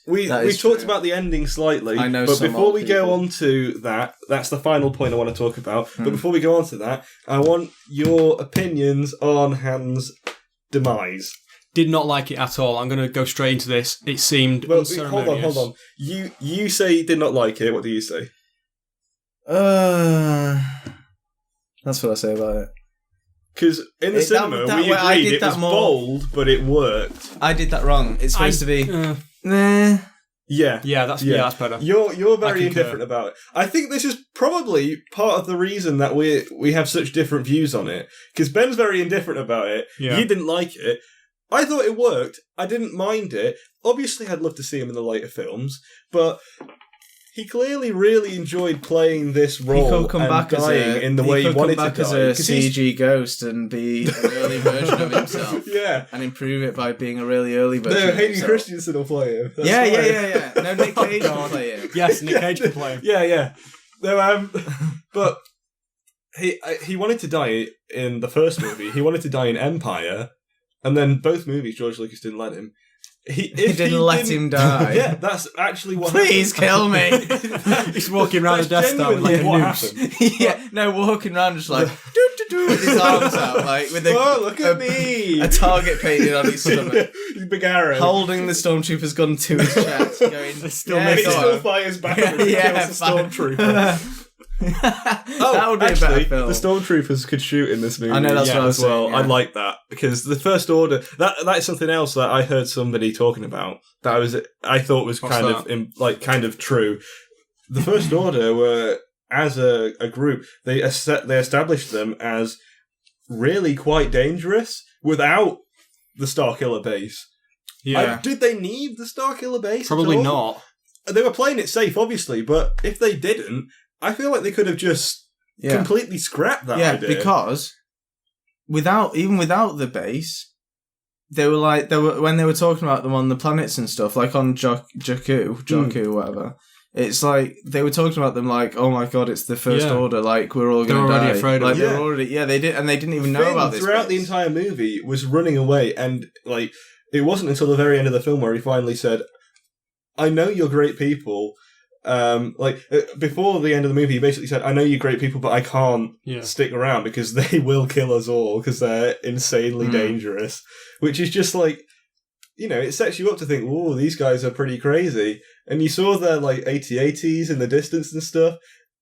We talked about the ending slightly. I know, but before we go on to that, that's the final point I want to talk about. But before we go on to that, I want your opinions on Han's demise. Did not like it at all. I'm going to go straight into this. It seemed unceremonious. Hold on. You say you did not like it. What do you say? That's what I say about it. Because in the cinema, we agreed it was bold, but it worked. I did that wrong. It's supposed to be... nah. Yeah, that's better. You're very indifferent about it. I think this is probably part of the reason that we have such different views on it. Because Ben's very indifferent about it. Yeah. You didn't like it. I thought it worked. I didn't mind it. Obviously, I'd love to see him in the later films, but... He clearly really enjoyed playing this role he could come and back dying in the way he wanted to die. He could come back as a CG ghost and be an early version of himself. Yeah. And improve it by being a really early version of himself. No, Hayden Christensen will play him. That's yeah. No, Nick Cage can play him. Yes, Nick Cage can play him. Yeah. No, but he wanted to die in the first movie. He wanted to die in Empire. And then both movies, George Lucas didn't let him. He didn't let him die. Yeah, that's actually what Please kill me. He's walking around the Death Star with like a noose. Walking around just like with his arms out, like with look at me. A target painted on his stomach. Big arrow. Holding the stormtrooper's gun to his chest, going it still fires back and kills the stormtrooper. That would be a better film. The stormtroopers could shoot in this movie. I know that's what I was saying. Well, I like that because the First Order. That's something else that I heard somebody talking about. That I thought was kind of true. The First Order were as a group, they established them as really quite dangerous without the Starkiller base. Yeah. Did they need the Starkiller base? Probably not. They were playing it safe, obviously, but if they didn't, I feel like they could have just completely scrapped that idea. Yeah, because without the base, they were when they were talking about them on the planets and stuff, like on Jakku, whatever. It's like they were talking about them like, oh my god, it's the First Order, like we're all going to die. They're already afraid of it. They're already, they didn't even know about this. Throughout the entire movie, was running away, and like it wasn't until the very end of the film where he finally said, "I know you're great people." Before the end of the movie, he basically said, "I know you're great people, but I can't stick around because they will kill us all because they're insanely dangerous." Which is just like, it sets you up to think, "Oh, these guys are pretty crazy." And you saw their like AT-ATs in the distance and stuff.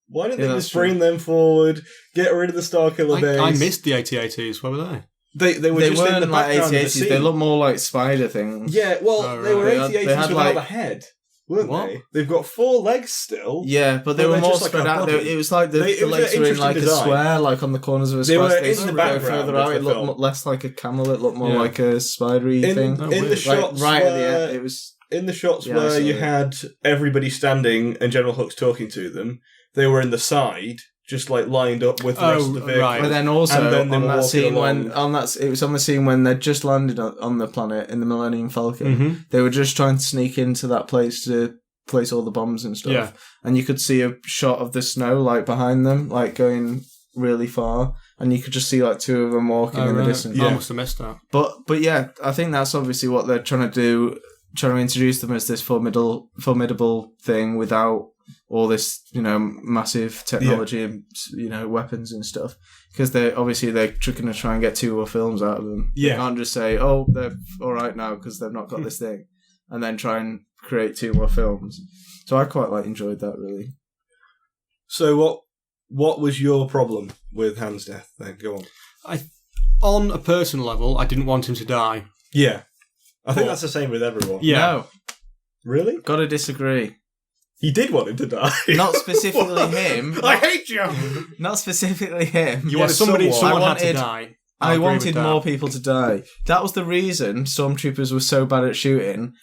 Why didn't they just bring them forward, get rid of the Starkiller base? I missed the AT-ATs. Where were they? They were just in the like background AT-ATs. of the scene. They look more like spider things. Yeah, well, they were AT-ATs without a head, weren't they? They've got 4 legs still. Yeah, but they were more spread out. It was like the legs were in like a square, like on the corners of a square. They were in the background. Further out, it looked less like a camel. It looked more like a spidery thing. In the shots, right at the end, it was. In the shots where you had everybody standing and General Hux talking to them, they were in the side, just like lined up with the rest of the vehicle. Right. But then also on that scene it was on the scene when they'd just landed on the planet in the Millennium Falcon. They were just trying to sneak into that place to place all the bombs and stuff. Yeah. And you could see a shot of the snow like behind them, like going really far, and you could just see like 2 of them walking in the distance. Yeah. I must have missed that. But yeah, I think that's obviously what they're trying to do. Trying to introduce them as this formidable thing without all this, massive technology and, weapons and stuff. Because they're going to try and get 2 more films out of them. Yeah. They can't just say, oh, they're all right now because they've not got this thing. And then try and create 2 more films. So I quite enjoyed that, really. So what was your problem with Han's death then? Go on. On a personal level, I didn't want him to die. Yeah. I think that's the same with everyone. Yeah. No. Really? Gotta disagree. He did want him to die. Not specifically him. I hate you! Not specifically him. You wanted someone had to die. I wanted more people to die. That was the reason Stormtroopers were so bad at shooting.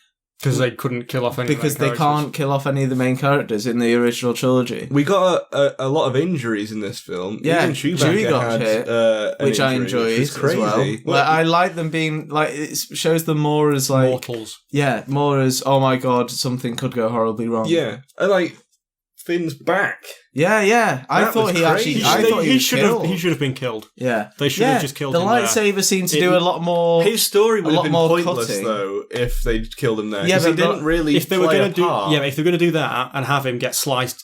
Because they couldn't kill off any of the main characters. Because they can't kill off any of the main characters in the original trilogy. We got a lot of injuries in this film. Yeah, even Chewie got hit, which I enjoyed as well. I like them being, it shows them more as mortals. Yeah, more as, oh my god, something could go horribly wrong. Yeah, and Finn's back. Yeah. I thought he should have been killed. Yeah. They should have just killed him. The lightsaber seemed to do a lot more. His story would have been pointless though if they'd killed him there. Yeah, but he didn't really. If they were going to if they're going to do that and have him get sliced,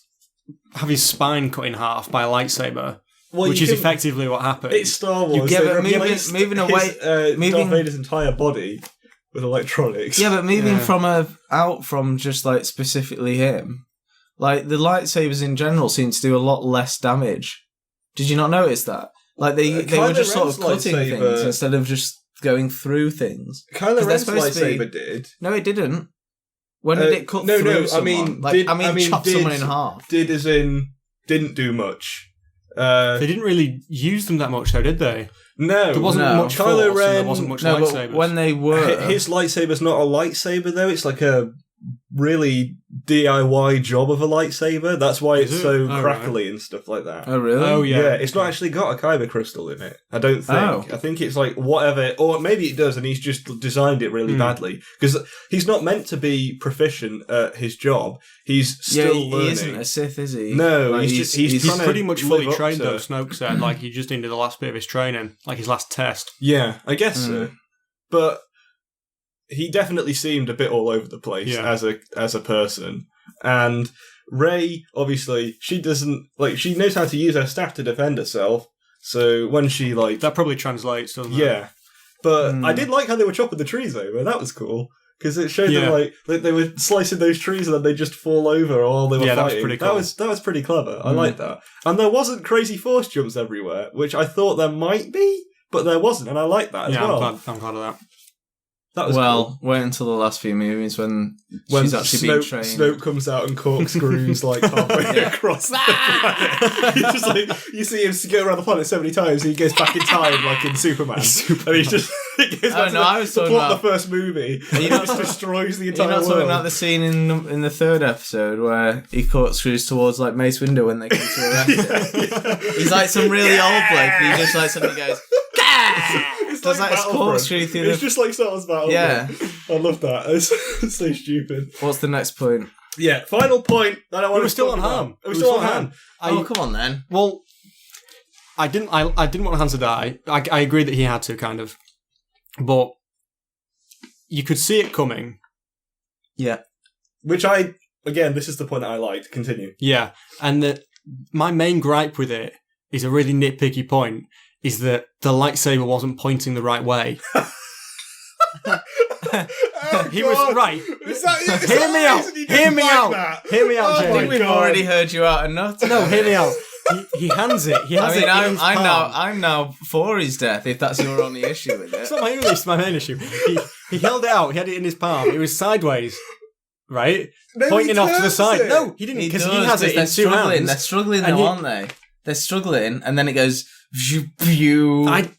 have his spine cut in half by a lightsaber. Which is effectively what happened. It's Star Wars. Moving away, Darth Vader's entire body with electronics. Yeah, but moving out from just specifically him. The lightsabers in general seem to do a lot less damage. Did you not notice that? They were just sort of cutting things instead of just going through things. Kylo Ren's lightsaber did. No, it didn't. When did it cut through someone? Chop someone in half. Did as in didn't do much. They didn't really use them that much though, did they? No. There wasn't much Kylo Ren, there wasn't much lightsabers. But when they were... His lightsaber's not a lightsaber though, it's like a really DIY job of a lightsaber. That's why it's so crackly and stuff like that. Oh, really? Oh, yeah. Yeah, it's not actually got a kyber crystal in it. I don't think. Oh. I think it's whatever, or maybe it does and he's just designed it really badly. Because he's not meant to be proficient at his job. He's still learning. He isn't a Sith, is he? No, he's pretty much fully trained though, Snoke said. He just into the last bit of his training, his last test. Yeah, I guess so. But he definitely seemed a bit all over the place as a person. And Rey, obviously, she doesn't she knows how to use her staff to defend herself. So when she that probably translates, doesn't it? Yeah, but I did like how they were chopping the trees over. That was cool because it showed them they were slicing those trees and then they just fall over while they were fighting. That was pretty cool. That was pretty clever. I like that. And there wasn't crazy force jumps everywhere, which I thought there might be, but there wasn't, and I like that as well. I'm glad of that. That was cool. Wait until the last few movies when she's actually being trained. Snoke comes out and corkscrews like halfway across the planet. He's just like, you see him go around the planet so many times, and he goes back in time like in Superman. And he just goes back to the plot of the first movie. And he just destroys the entire world. You're not talking about the scene in the third episode where he corkscrews towards like Mace Windu when they come to arrest him. He's like some really old bloke, and he just like suddenly goes, It's like corkscrew through It's just like Star Wars Battlefront. Yeah. I love that. It's so stupid. What's the next point? Yeah, final point that I want to We're still on Han. We're still on Han. Oh, come on then. Well, I didn't want Han to die. I agree that he had to, kind of. But you could see it coming. Yeah. Which again, this is the point that I liked. Continue. Yeah. And my main gripe with it is a really nitpicky point, is that the lightsaber wasn't pointing the right way. He was right. Hear me out. I think we've already heard you out enough. No, hear me out. He hands it. I'm now for his death. If that's your only issue with it, it's not my main issue. He held it out. He had it in his palm. It was sideways, right, pointing off to the side. No, he didn't, because he has it in two hands. They're struggling, though, aren't they? They're struggling, and then it goes straight through. I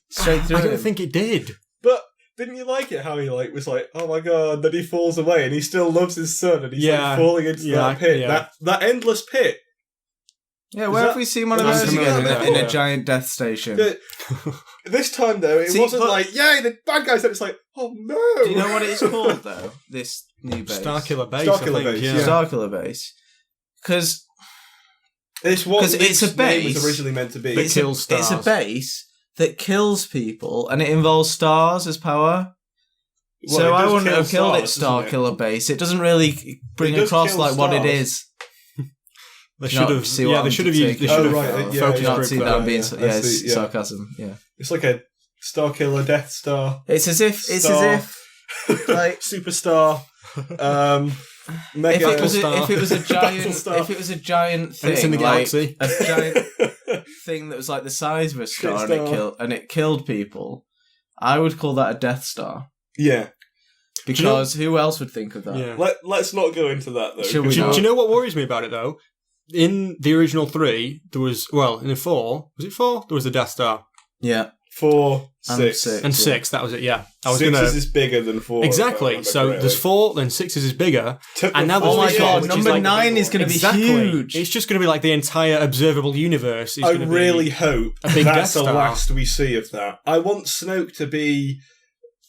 don't think it did. But didn't you like it? How he was like, oh my god, then he falls away, and he still loves his son, and he's like falling into that pit, that endless pit. Yeah, where have we seen one of those again in a giant death station? This time though, it wasn't like, yay, the bad guys. It's like, oh no. Do you know what it is called though? This new base, Starkiller Base. Starkiller Base, because. It's what it's a base was originally meant to be. That kills stars. It's a base that kills people, and it involves stars as power. Well, so I wouldn't have killed it Starkiller Base. It doesn't really bring across like what it is. They should have. Yeah, they should have used. They should have focus group that being sarcasm. Yeah, it's like a Starkiller Death Star. It's as if like superstar. If it was a giant thing, it's in the galaxy, a giant thing that was like the size of a star, and it killed people, I would call that a Death Star. Yeah, because who else would think of that? Yeah. Let's not go into that though. Do you know what worries me about it though? In the original 3, there was in the 4. Was it 4? There was a Death Star. Yeah. 4, 6. And 6, that was it, yeah. 6 is bigger than 4. Exactly. So there's 4, then 6 is bigger. And now there's oh my god, number 9 is going to be huge. It's just going to be like the entire observable universe. I really hope that's the last we see of that. I want Snoke to be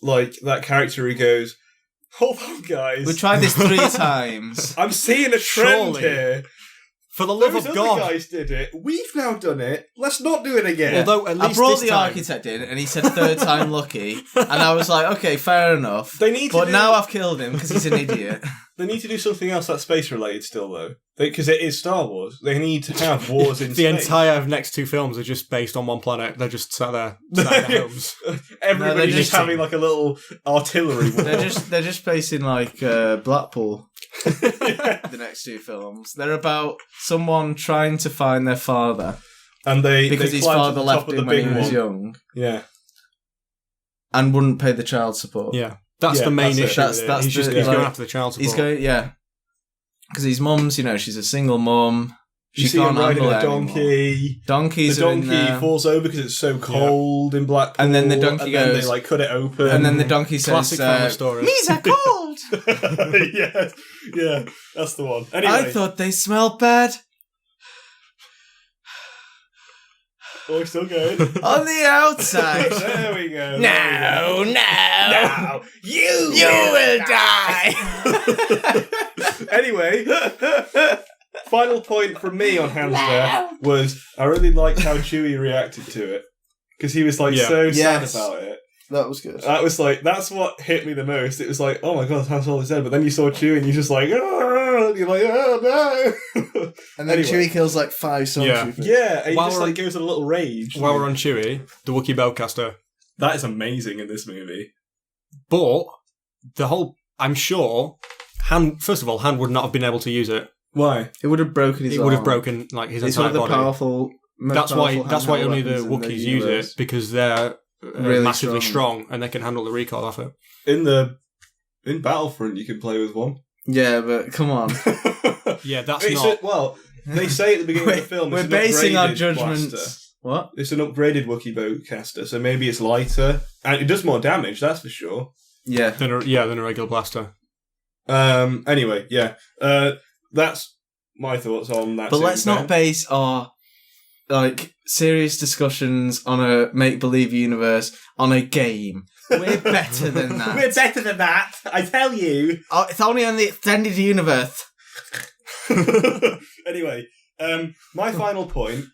like that character who goes, hold on guys. We tried this 3 times. I'm seeing a trend here. For the love of God. Those guys did it. We've now done it. Let's not do it again. Although at least I brought the architect in, and he said third time lucky, and I was like, okay, fair enough. Now I've killed him because he's an idiot. They need to do something else that's space related still, though, because it is Star Wars. They need to have wars in space. The entire next 2 films are just based on one planet. They're just sat there in their homes. Everybody's just having like a little artillery war. They're just based in like Blackpool. The next 2 films, they're about someone trying to find their father, and because his father left him when he was young, and wouldn't pay the child support. Yeah, that's the main issue. He's going after the child support. He's going, because his mum's, she's a single mum. She can't handle a donkey. Donkeys the donkey falls over because it's so cold in Blackpool. And then the donkey goes... Then they cut it open. And then the donkey says... Classic family story. Knees are cold! yeah, that's the one. Anyway. I thought they smelled bad. Oh, we're still going. On the outside. There we go. No. You will die. Anyway... Final point from me on Han's death was I really liked how Chewie reacted to it, because he was like so sad about it. That was good. That was like, that's what hit me the most. It was like, oh my god, Han Solo's dead, but then you saw Chewie and you're just like, oh, you're like, oh no. And then Chewie kills like 5 stormtroopers. Yeah, and he just like goes in a little rage. While we're on Chewie, the Wookiee bowcaster. That is amazing in this movie. But I'm sure first of all, Han would not have been able to use it. Why? It would have broken his arm. It would have broken like his entire body. Powerful. That's why only the Wookiees use it, because they're really massively strong, and they can handle the recoil of it. In Battlefront, you can play with one. Yeah, but come on. Yeah, that's not... Well, they say at the beginning of the film... We're basing our judgments... Blaster. What? It's an upgraded Wookiee bowcaster, so maybe it's lighter. And it does more damage, that's for sure. Yeah. Than a regular blaster. Anyway, yeah. That's my thoughts on that. But let's not base our serious discussions on a make-believe universe on a game. We're better than that. We're better than that, I tell you. Oh, it's only on the extended universe. Anyway, my final point.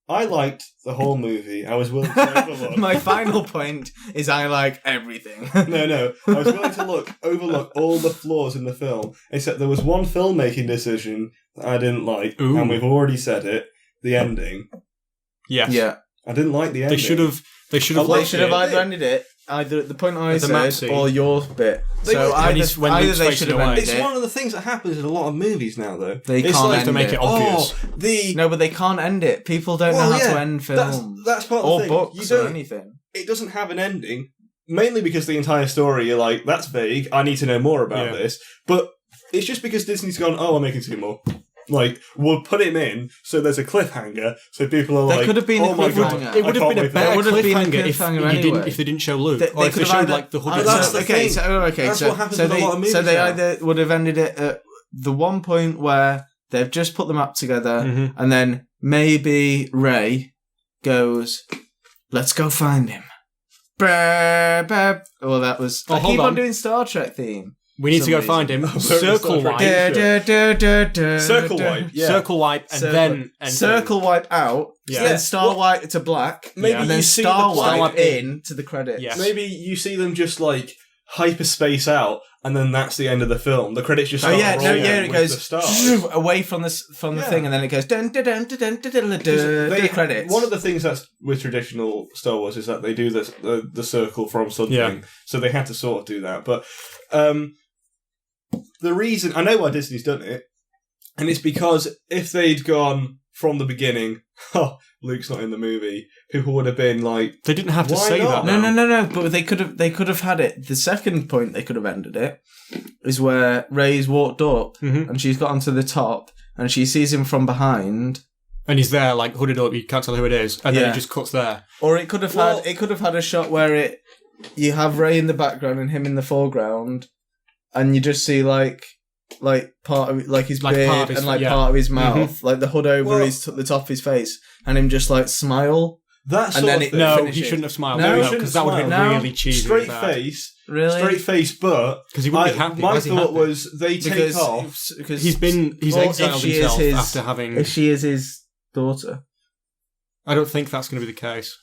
I liked the whole movie. I was willing to overlook. My final point is I like everything. No. I was willing to overlook all the flaws in the film, except there was one filmmaking decision that I didn't like, and we've already said it. The ending. Yes. Yeah. I didn't like the ending. They should have either ended it either at the point I said or your bit. So either they should have ended it. It's one of the things that happens in a lot of movies now, though. They can't end to make it obvious. No, but they can't end it. People don't know how to end films. That's part of or the thing. Books or anything. It doesn't have an ending, mainly because the entire story, you're like, that's vague, I need to know more about this. But it's just because Disney's gone, I'm making 2 more. Like, we'll put him in so there's a cliffhanger, so people are there could have been a cliffhanger. It would have been a better cliffhanger if they didn't show Luke. Or if they showed, the hood. That's what happens in a lot of movies. So they either would have ended it at the one point where they've just put the map together, and then maybe Rey goes, let's go find him. Well, that was... I keep on doing Star Trek theme. We need to go find him. Circle wipe. Circle wipe. Yeah. Circle wipe, and then circle wipe out. Yeah. Then star wipe to black. Maybe and then star wipe in to the credits. Yes. Maybe you see them just hyperspace out, and then that's the end of the film. The credits just start it goes away from the thing, and then it goes dun dun dun dun dun dun dun credits. One of the things that's with traditional Star Wars is that they do this the circle from something, so they had to sort of do that. But the reason I know why Disney's done it, and it's because if they'd gone from the beginning, Luke's not in the movie, people would have been like, they didn't have to say that. No. But they could have had it. The second point they could have ended it is where Rey's walked up and she's got onto the top and she sees him from behind. And he's there, hooded up. You can't tell who it is, and then he just cuts there. Or it could have had a shot where you have Rey in the background and him in the foreground, and you just see part of his beard and part of his mouth, the hood over the top of his face, and him just smile. That's and then he shouldn't have smiled. No, because that would have been really cheesy. Straight face, but because he wouldn't be happy. My thought was they take off because he's exiled himself after having. If she is his daughter, I don't think that's going to be the case.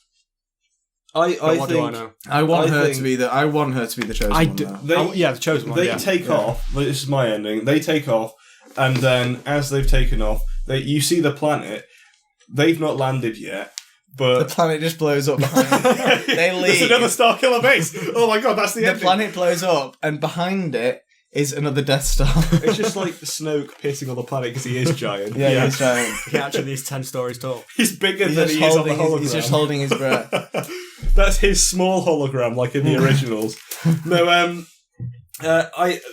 I want her to be the chosen one. The chosen one. They take off. This is my ending. They take off, and then as they've taken off, you see the planet. They've not landed yet, but the planet just blows up behind them. They leave. There's another Starkiller base. Oh my god, that's the ending. The planet blows up, and behind it is another Death Star. It's just like Snoke pissing on the planet because he is giant. He is giant. He actually is 10 stories tall. He's bigger than he is on the hologram. He's just holding his breath. That's his small hologram, like in the originals. No,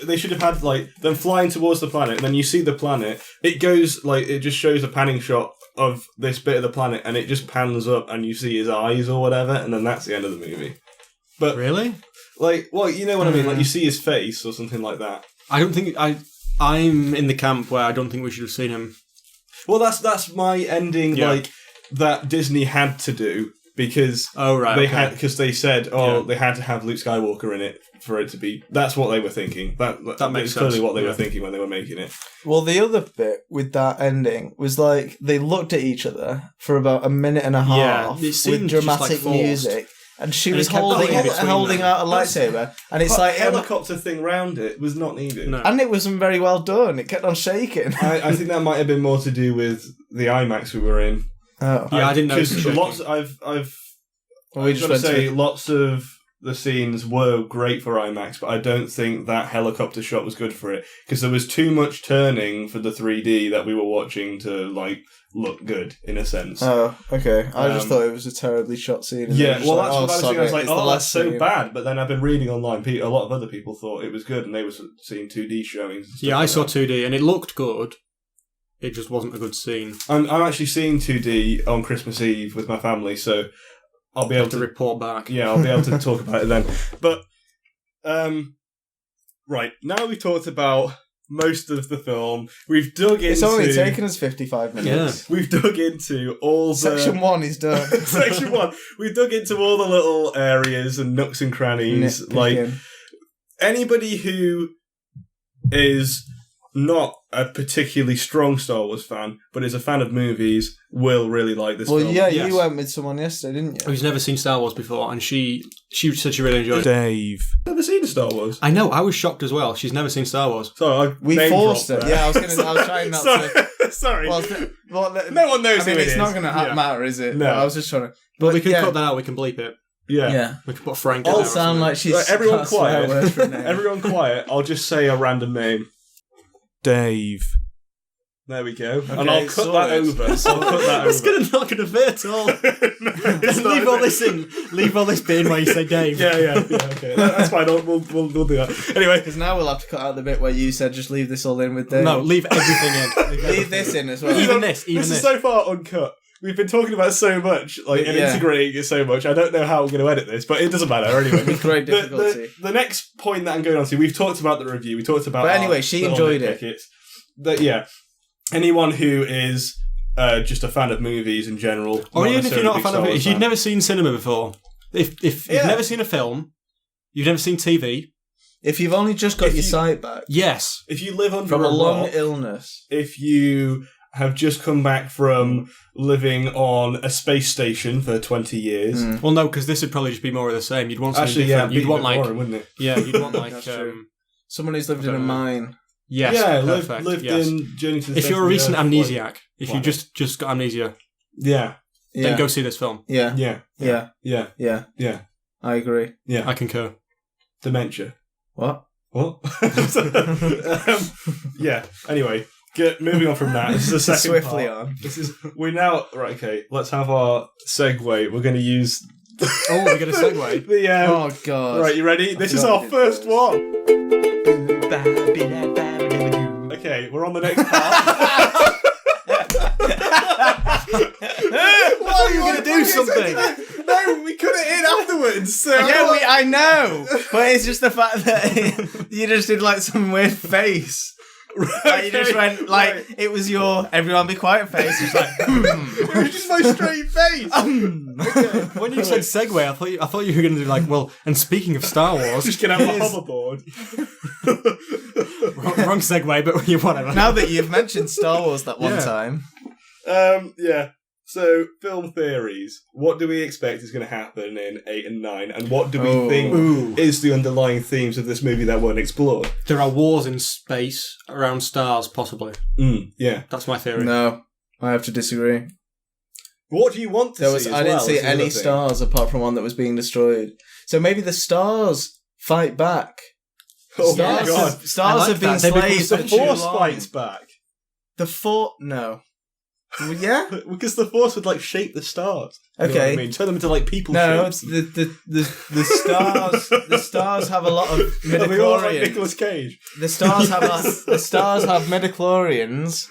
they should have had them flying towards the planet, and then you see the planet. It goes it just shows a panning shot of this bit of the planet, and it just pans up, and you see his eyes or whatever, and then that's the end of the movie. But really, you know what I mean? You see his face or something like that. I don't think I'm in the camp where I don't think we should have seen him. Well, that's my ending. That Disney had to do. Because because they said they had to have Luke Skywalker in it for it to be. That's what they were thinking. That makes sense. Clearly what they were thinking when they were making it. Well, the other bit with that ending was they looked at each other for about a minute and a half with dramatic music, and she was holding out a lightsaber, and it's helicopter thing round it was not needed, and it wasn't very well done. It kept on shaking. I think that might have been more to do with the IMAX we were in. Oh. Yeah, I didn't know. Lots of the scenes were great for IMAX, but I don't think that helicopter shot was good for it because there was too much turning for the 3D that we were watching to like look good in a sense. Oh, okay. I just thought it was a terribly shot scene. Yeah, well, that's what I was thinking. I was like, oh, that's so bad. But then I've been reading online. A lot of other people thought it was good, and they were seeing 2D showings. And stuff I like saw that. 2D, and it looked good. It just wasn't a good scene. I'm actually seeing 2D on Christmas Eve with my family, so I'll be able to report back. Yeah, I'll be able to talk about it then. But right now we've talked about most of the film. We've dug into. It's only taken us 55 minutes. Yeah. We've dug into all the Section 1 is done. Section 1. We've dug into all the little areas and nooks and crannies. Nitpicking. Like anybody who is not a particularly strong Star Wars fan, but is a fan of movies, will really like this film. Well, yeah, you went with someone yesterday, didn't you? Who's never seen Star Wars before, and she said she really enjoyed it. Dave. Never seen Star Wars? I know, I was shocked as well. She's never seen Star Wars. So we forced it. Yeah, I was trying not to... Sorry. Well, no one knows who it it's is. not going to matter, is it? No. I was just trying to... But we can cut that out, we can bleep it. Yeah. We can put Frank in I'll there. sound like she's... Right, everyone quiet. Everyone quiet. I'll just say a random name. Dave. There we go. Okay, and I'll cut that over. I'll cut that over. It's not going to fit at all. Leave all this in. Leave all this bit in where you say Dave. Yeah, okay. That's fine. We'll do that. Anyway. Because now we'll have to cut out the bit where you said just leave this all in with Dave. No, leave everything in. Leave this in as well. Even this. This is so far uncut. We've been talking about so much, and integrating it so much. I don't know how we're going to edit this, but it doesn't matter anyway. With great difficulty. The next point that I'm going on to, we've talked about the review. We talked about. But anyway, she enjoyed it. Anyone who is just a fan of movies in general, or even if you're not a fan of it, if you've never seen cinema before, if you've never seen a film, you've never seen TV. If you've only just got your sight back. Yes. If you live under from a long rock, illness. If you have just come back from living on a space station for 20 years. Well, no, because this would probably just be more of the same. You'd want something different. You'd want boring, wouldn't it? Yeah, you'd want like someone who's lived in a mine. Yes, yeah, lived in Journey to the If you're a recent amnesiac, if you just got amnesia, then go see this film. Yeah. I agree. Yeah, I concur. Dementia. What? Yeah. Anyway. Moving on from that, this is the second swiftly part. on. We're now right. Okay, let's have our segue. We're going to use. We're going to segue. Oh god! Right, you ready? This is our first one. Okay, we're on the next part. Why are you going to do something? No, we cut it in afterwards. So I know, but it's just the fact that you just did like some weird face. Right, you just went it was your everyone be quiet face. Just like it was just my straight face. Okay. When you said segue, I thought you were going to do like, well, and speaking of Star Wars, just get out my hoverboard. wrong segue, but whatever. Now that you've mentioned Star Wars that one time, So, film theories. What do we expect is going to happen in 8 and 9? And what do we think is the underlying themes of this movie that weren't explored? There are wars in space around stars, possibly. Yeah. That's my theory. No, I have to disagree. What do you want to see? I didn't see any stars apart from one that was being destroyed. So maybe the stars fight back. Oh my god. Stars have been slaves for too long. The Force fights back. No. Well, yeah, because the Force would like shape the stars. Okay, you know what I mean, turn them into like people. No, shapes. the stars. The stars have a lot of midichlorians. Like Nicolas Cage. The stars have midichlorians.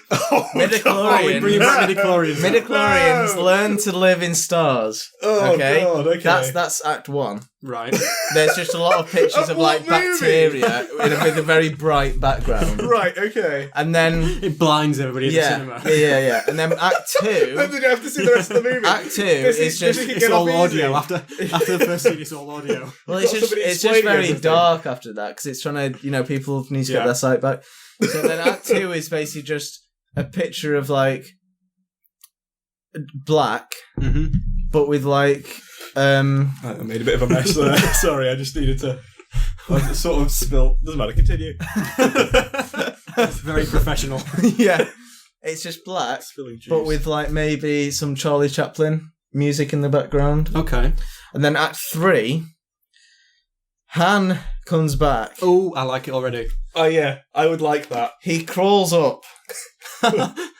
Midichlorians. Bring back midichlorians. Midichlorians learn to live in stars. Oh god. Okay. That's Act 1. Right. There's just a lot of pictures of like bacteria with a very bright background. Right. Okay. And then it blinds everybody in the cinema. Yeah. And then Act 2. Then you have to see the rest of the movie. Act 2 is just it's all audio. After the first scene, it's all audio. Well, it's just very dark after that because it's trying to people need to get their sight back. So then Act 2 is basically just a picture of like black, but with like. I made a bit of a mess there. Sorry, I just needed to. I sort of spilled. Doesn't matter. Continue. It's very professional. Yeah, it's just black, but with like maybe some Charlie Chaplin music in the background. Okay. And then Act 3 Han comes back. Oh, I like it already. Oh yeah, I would like that. He crawls up.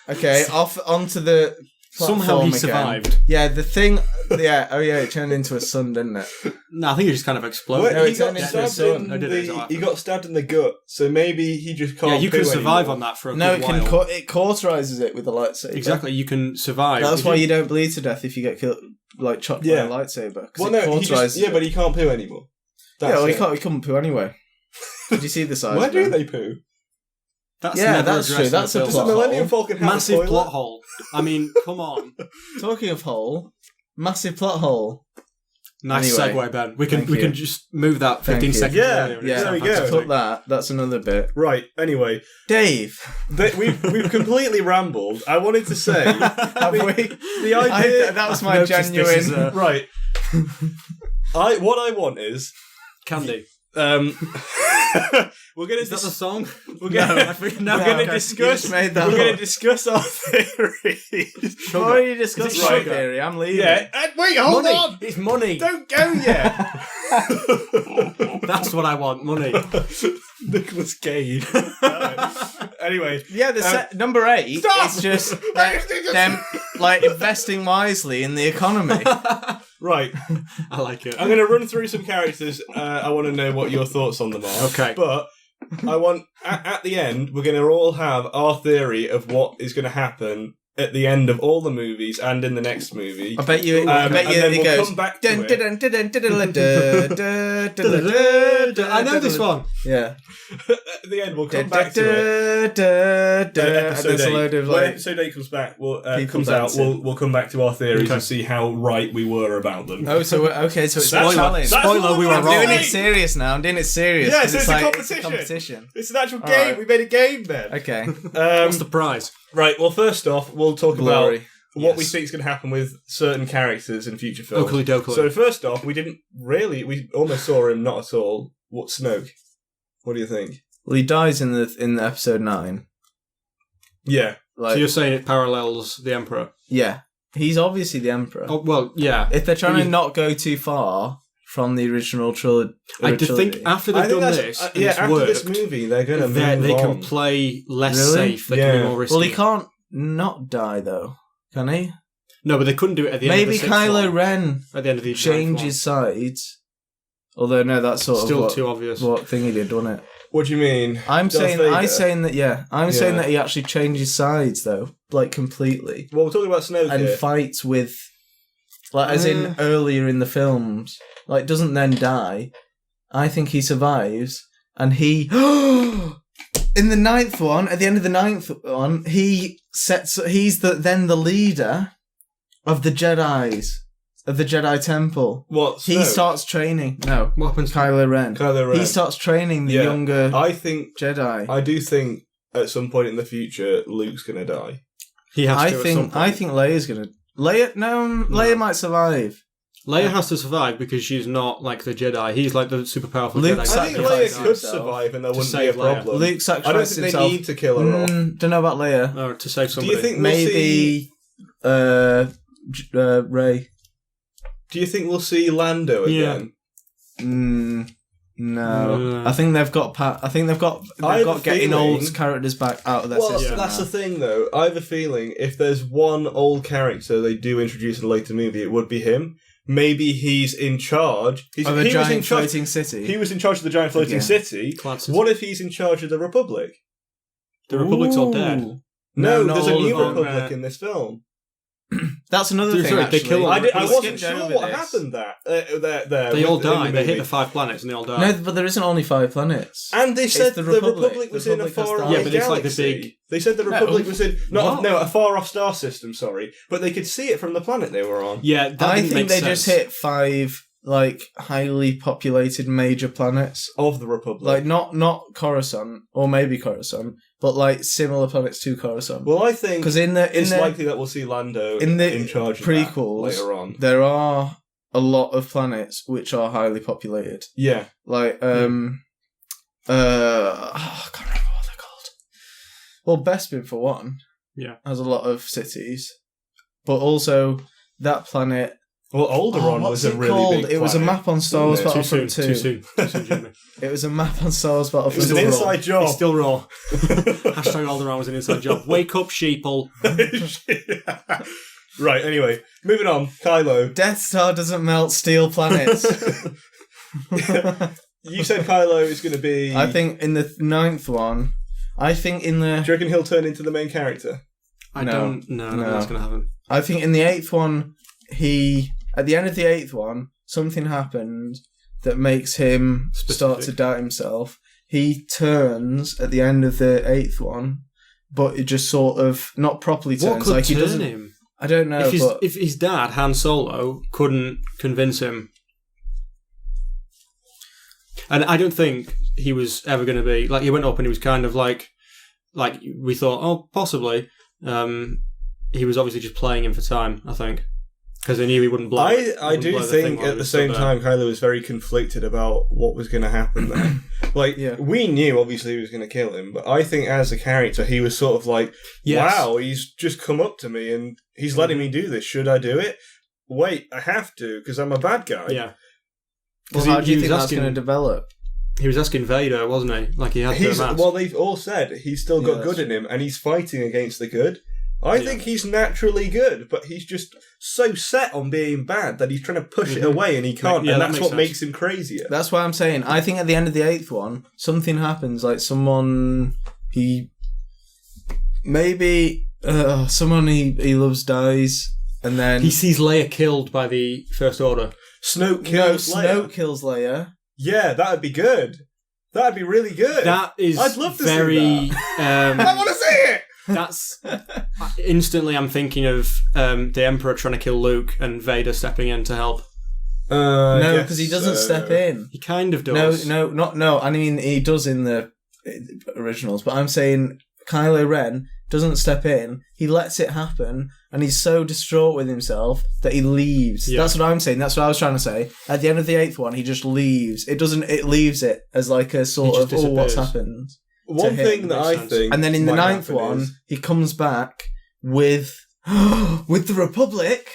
Okay, off onto the platform. Somehow he again. survived. Yeah, the thing. Yeah, oh yeah, it turned into a sun, didn't it? No, I think he just kind of exploded. No, he it got turned into a stabbed sun. he got stabbed in the gut, so maybe he just can't. Yeah, you can poo survive anymore. on that for a No, good it while. it cauterizes it with a lightsaber. Exactly, you can survive. That's why you don't bleed to death if you get killed, like chopped by a lightsaber. Well, no, but he can't poo anymore. He couldn't poo anyway. Did you see the size? Where do they poo? That's true. That's a Does the plot Millennium hole. Falcon have massive a plot toilet? hole. I mean, come on. Talking of hole, massive plot hole. Nice Anyway, segue, Ben. We can thank you. just move that 15 Thank you. seconds. Yeah, earlier. Yeah, there we to go. cut that. That's another bit. Right. Anyway, Dave, we've completely rambled. I wanted to say have we? the idea That was I've my noticed this genuine. is a- right. What I want is Candy. we're gonna Is that the song? we're gonna No, discuss. you just made that We're gonna up. discuss our theories. We've already discussed Is it my sugar? theory. I'm leaving. Yeah. Wait, hold Money. on. It's money. Don't go yet. That's what I want. Money. Nicholas Cage. Anyway, Yeah, number 8 Stop! is just them like investing wisely in the economy. right. I like it. I'm going to run through some characters. I want to know what your thoughts on them are. Okay. But I want, at the end, we're going to all have our theory of what is going to happen at the end of all the movies and in the next movie. I bet you. and it then we'll goes. come back to it. I know this one. Yeah. At the end, we'll come back to it. And Episode there's a 8. load of When like. episode 8 comes back, People comes out, dancing. we'll come back to our theories Okay. and see how right we were about them. Oh, so okay, so it's a That's- challenge. that's Spoiler, what we I'm were I'm wrong. doing it serious now. I'm doing it serious. Yeah, 'cause so it's a like, competition. competition. It's an actual All game. right. We made a game then. Okay. What's the prize? Right, well, first off, we'll talk about Glory. what we Yes. think is going to happen with certain characters in future films. Oakley dokley. So, first off, we almost saw him not at all. What, Snoke? What do you think? Well, he dies in the episode 9. Yeah. Like, So you're saying it parallels the Emperor? yeah, he's obviously the Emperor. Oh, well, yeah. If they're trying Well, to not go too far from the original trilogy, I do think after they've done this, and it's after worked, this movie, they're going to move they on. can play less Really? safe. They can Yeah. be more risky. well, he can't not die though, can he? No, but they couldn't do it at the end of Maybe the sixth Kylo one. Ren At the end of the ninth changes sides. Although no, that's one. sort Still of too obvious. what thing he did, wasn't it? What do you mean? I'm Darth saying Vader? saying Yeah. that he actually changes sides though, like completely, Well, we're talking about Snoke and here. fights with, like as in earlier in the films, like doesn't then die. I think he survives, and he in the 9th one, at the end of the 9th one, he's the leader of the Jedi's. Of the Jedi Temple. What? He Snoke? starts training. No. What happens? Kylo Ren. Kylo Ren. He starts training the younger I think. Jedi. I do think at some point in the future, Luke's going to die. He has I to. think Leia's gonna. Leia might survive. Leia has to survive because she's not like the Jedi. He's like the super powerful Luke Jedi. I think sacrificed Leia could himself survive and there to wouldn't be a save Leia. problem. Luke I don't sacrificed think they himself. need to kill her off. Don't know about Leia. Or to save Do somebody. you think we'll see? Maybe Rey. Do you think we'll see Lando again? No. No. I think they've got I have a getting feeling- old characters back out of their Well, system. that's now. the thing, though. I have a feeling if there's one old character they do introduce in a later movie, it would be him. Maybe he's in charge. Of a giant floating city. He was in charge of the giant floating Yeah. city. Cloud City. What if he's in charge of the Republic? The Republic's all Ooh. dead. No, not there's a all new of them. Republic in this film. That's another Dude, thing. sorry, they Actually. kill all I the wasn't skipped sure over what this. happened there. They all in die. the They hit movie. the 5 planets and they all die. No, but there isn't only 5 planets. And they said the the Republic. Republic was The in a Republic has far died. away Yeah, but it's like the galaxy. big- They said the Republic was in What? a far off star system. Sorry, but they could see it from the planet they were on. Yeah, that I didn't think make they just sense. hit 5 like highly populated major planets. Of the Republic. Like not Coruscant or maybe Coruscant, but like similar planets to Coruscant. Well, I think Because in it's the likely that we'll see Lando in the in charge of prequels that later on. there are a lot of planets which are highly populated. Yeah. Like I can't remember what they're called. Well, Bespin for one. Yeah. Has a lot of cities. But also that planet Well, Alderaan was a really big planet. It was a map on Star Wars Battlefront 2. Too soon, Jimmy. It was a map on Star Wars Battlefront 2. It was an inside job. It's still raw. Hashtag Alderaan was an inside job. Wake up, sheeple. Right, anyway. Moving on. Kylo. Death Star doesn't melt steel planets. You said Kylo is going to be... I think in the 9th one... I think in the... Do you reckon he'll turn into the main character? I don't think that's going to happen. I think in the 8th one, at the end of the 8th one, something happened that makes him start to doubt himself. He turns at the end of the 8th one, but it just sort of not properly turns. What could like he turn doesn't. Him? I don't know. If his dad, Han Solo, couldn't convince him, and I don't think he was ever going to be like he went up and he was kind of like we thought. Oh, possibly. He was obviously just playing him for time. I think. Because they knew he wouldn't blow. I do think at the same time Kylo was very conflicted about what was going to happen there. We knew obviously he was going to kill him, but I think as a character he was sort of like, wow, he's just come up to me and he's letting me do this. Should I do it? Wait, I have to because I'm a bad guy. Yeah. Well, how do you think that's going to develop? He was asking Vader, wasn't he? Like he had the mask. Well, they've all said he's still got good in him and he's fighting against the good. I think he's naturally good, but he's just so set on being bad that he's trying to push it away and he can't, and that's what makes him crazier. That's why I'm saying, I think at the end of the 8th one, something happens, like someone he loves dies, and then... He sees Leia killed by the First Order. Snoke kills Leia. Snoke kills Leia. Yeah, that'd be good. That'd be really good. That is I'd love to see that. I want to see it! That's instantly. I'm thinking of the Emperor trying to kill Luke and Vader stepping in to help. No, because he doesn't step in. He kind of does. No. I mean, he does in the originals, but I'm saying Kylo Ren doesn't step in. He lets it happen, and he's so distraught with himself that he leaves. Yeah. That's what I'm saying. That's what I was trying to say. At the end of the 8th one, he just leaves. It leaves it as like a sort of what's happened. One thing that I think, and then in the 9th one, he comes back with the Republic.